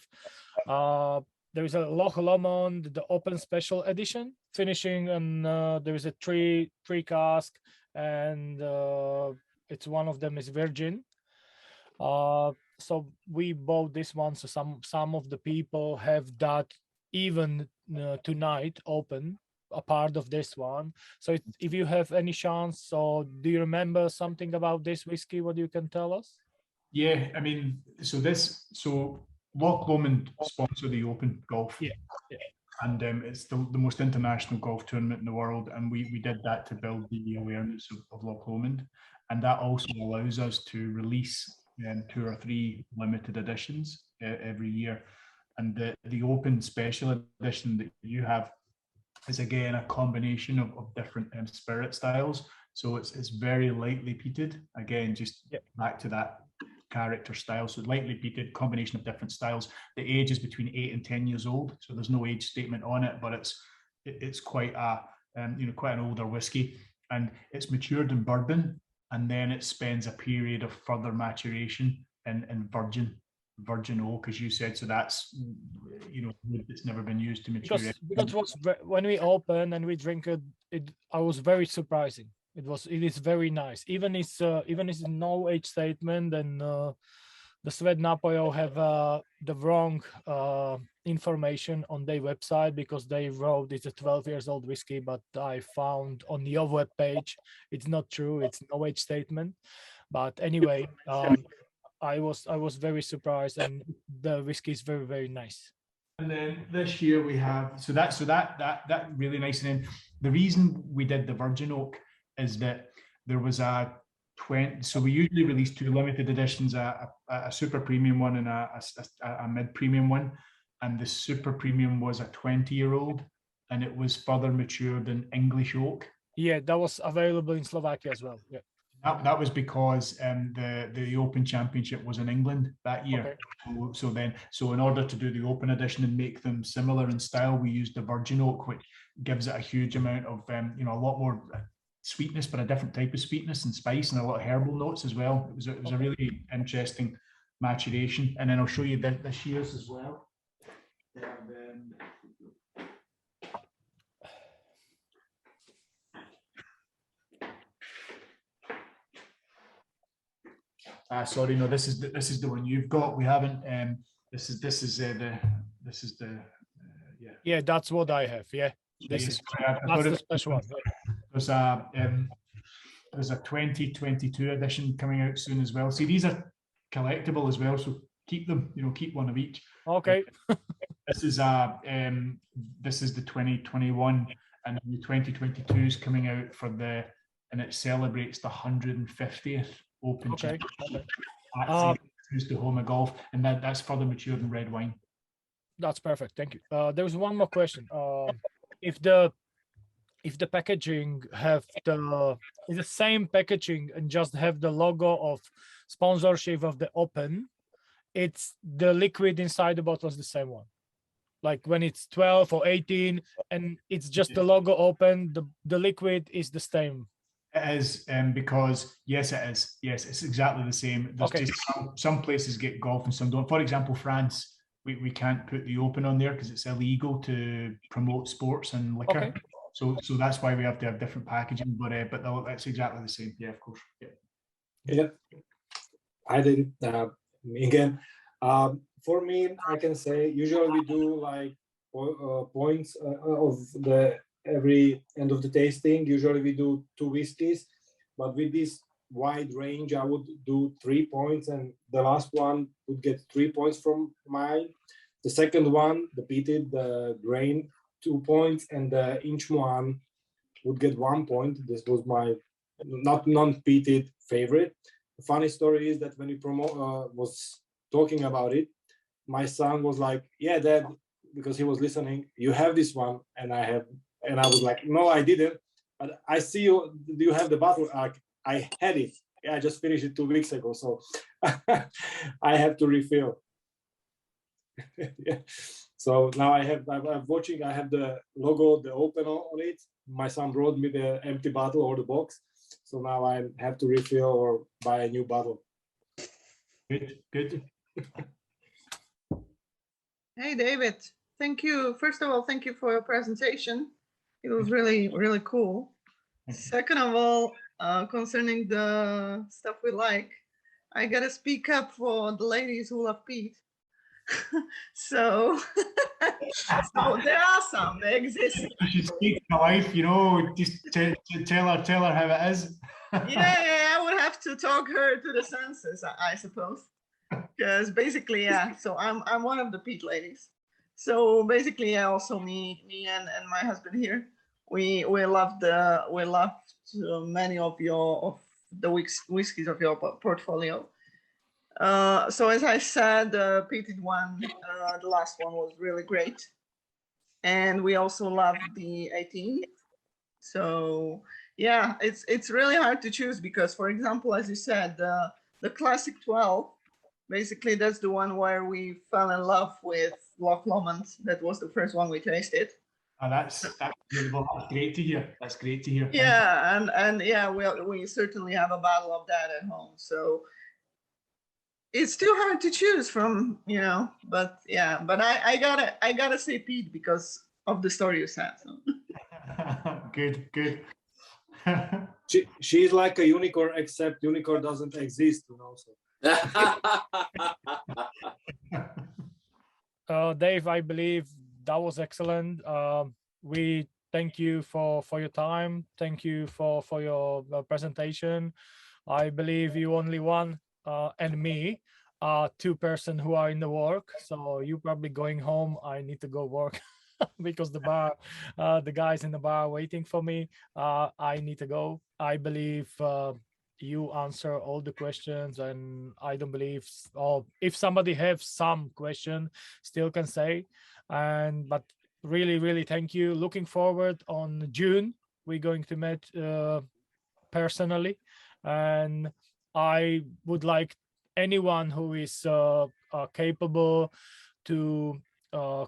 There is a Loch Lomond, the open special edition, finishing, and there is a three cask, and it's one of them is virgin. So we bought this one. So some of the people have that even tonight open a part of this one. So if you have any chance, so do you remember something about this whiskey? What you can tell us? Yeah, I mean, so Loch Lomond sponsor the Open Golf. Yeah. And it's the most international golf tournament in the world, and we did that to build the awareness of Loch Lomond, and that also allows us to release 2 or 3 limited editions every year. And the Open Special Edition that you have is again a combination of different spirit styles. So it's very lightly peated. Again, just back to that character style. So lightly peated, combination of different styles. The age is between 8 and 10 years old. So there's no age statement on it, but it's quite a quite an older whiskey, and it's matured in bourbon, and then it spends a period of further maturation in virgin oak, as you said. So that's wood that's never been used to mature. Because when we open and we drink it, I was very surprising. It is very nice. Even it's no age statement, and the Svet Napojo have the wrong information on their website, because they wrote it's a 12 years old whiskey, but I found on your web page it's not true. It's no age statement. But anyway, I was very surprised, and the whiskey is very, very nice. And then this year we have that really nice. And then the reason we did the virgin oak is that there was a 20. So we usually release 2 limited editions, a super premium one and a mid premium one. And the super premium was a 20-year-old, and it was further matured in English oak. Yeah, that was available in Slovakia as well. Yeah. That was because the Open Championship was in England that year. Okay. So in order to do the Open edition and make them similar in style, we used the virgin oak, which gives it a huge amount of a lot more sweetness, but a different type of sweetness and spice, and a lot of herbal notes as well. It was a really interesting maturation. And then I'll show you this year's as well. Sorry, no, this is the one you've got. We haven't. This is the Yeah, that's what I have. Yeah, that's the special one. There's a 2022 edition coming out soon as well. See, these are collectible as well, so keep them. Keep one of each. Okay. This is the 2021, and the 2022 is coming out and it celebrates the 150th Open Championship. Used to home of golf, and that's further matured in red wine. That's perfect. Thank you. There's one more question. If the packaging is the same packaging and just have the logo of sponsorship of the Open, it's the liquid inside the bottle is the same one. Like when it's 12 or 18 and it's just the logo Open, the liquid is the same. It is, because yes, it is. Yes, it's exactly the same. There's just some places get golf and some don't. For example, France, we can't put the Open on there because it's illegal to promote sports and liquor. Okay. So that's why we have to have different packaging. But that's exactly the same. Yeah, of course. Yeah. I didn't. Again, for me, I can say usually we do like points of the every end of the tasting. Usually we do 2 whiskeys, but with this wide range, I would do 3 points, and the last one would get 3 points from mine. The second one, the peated, the grain, 2 points, and the inch one would get 1 point. This was my non-peated favorite. The funny story is that when we was talking about it, my son was like, "Yeah, Dad," because he was listening. "You have this one," and I was like, "No, I didn't. But I see you. Do you have the bottle?" I had it. Yeah, I just finished it 2 weeks ago, so I have to refill. Yeah. So now I'm watching. I have the logo, the Open on it. My son brought me the empty bottle or the box, so now I have to refill or buy a new bottle. Good. Hey, David. Thank you. First of all, thank you for your presentation. It was really, really cool. Second of all, concerning the stuff we like, I gotta speak up for the ladies who love Pete. So there are some, they exist. You should speak to life, just tell her how it is. Yeah, I would have to talk her to the senses, I suppose. Because basically, yeah, so I'm one of the Pete ladies. So basically, yeah, also me and my husband here, we love many of the whiskeys of your portfolio. So as I said, the peated one, the last one was really great. and we also love the 18. So yeah, it's really hard to choose because, for example, as you said, the classic 12, basically that's the one where we fell in love with Loch Lomond. That was the first one we tasted. Oh, that's beautiful. That's great to hear. That's great to hear. Thank you. Yeah, and yeah, we certainly have a bottle of that at home. So it's too hard to choose from, but yeah, but I gotta say Pete because of the story you said. So. Good. She's like a unicorn, except unicorn doesn't exist, So. Dave, I believe that was excellent. We thank you for your time. Thank you for your presentation. I believe you only one and me are two person who are in the work. So you probably going home. I need to go work because the guys in the bar waiting for me. I need to go. I believe you answer all the questions, and I don't believe, or if somebody have some question, still can say. But really thank you. Looking forward on June. We're going to meet personally, and I would like anyone who is capable to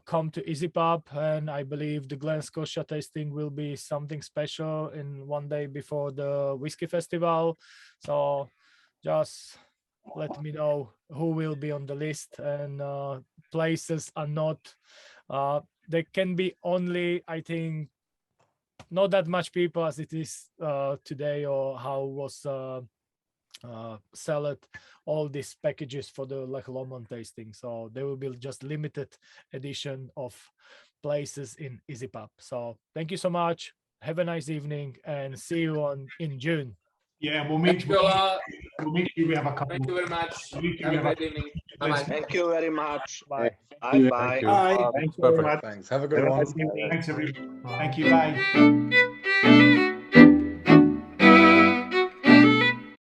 come to EasyPub, and I believe the Glen Scotia tasting will be something special in one day before the whiskey festival. So just let me know who will be on the list, and places are not there can be only, I think, not that much people as it is today, or how was sell it all these packages for the Loch Lomond tasting. So there will be just limited edition of places in EasyPub. So thank you so much. Have a nice evening, and see you in June. Yeah, we'll make sure we have a couple. Thank you very much. We'll make sure Have we a have great evening. Bye-bye. Thank you very much. Bye. Thank Bye. you. Bye. Thanks very Perfect. much. Thanks. Have a good one. Thanks, everyone. Thank you. Bye.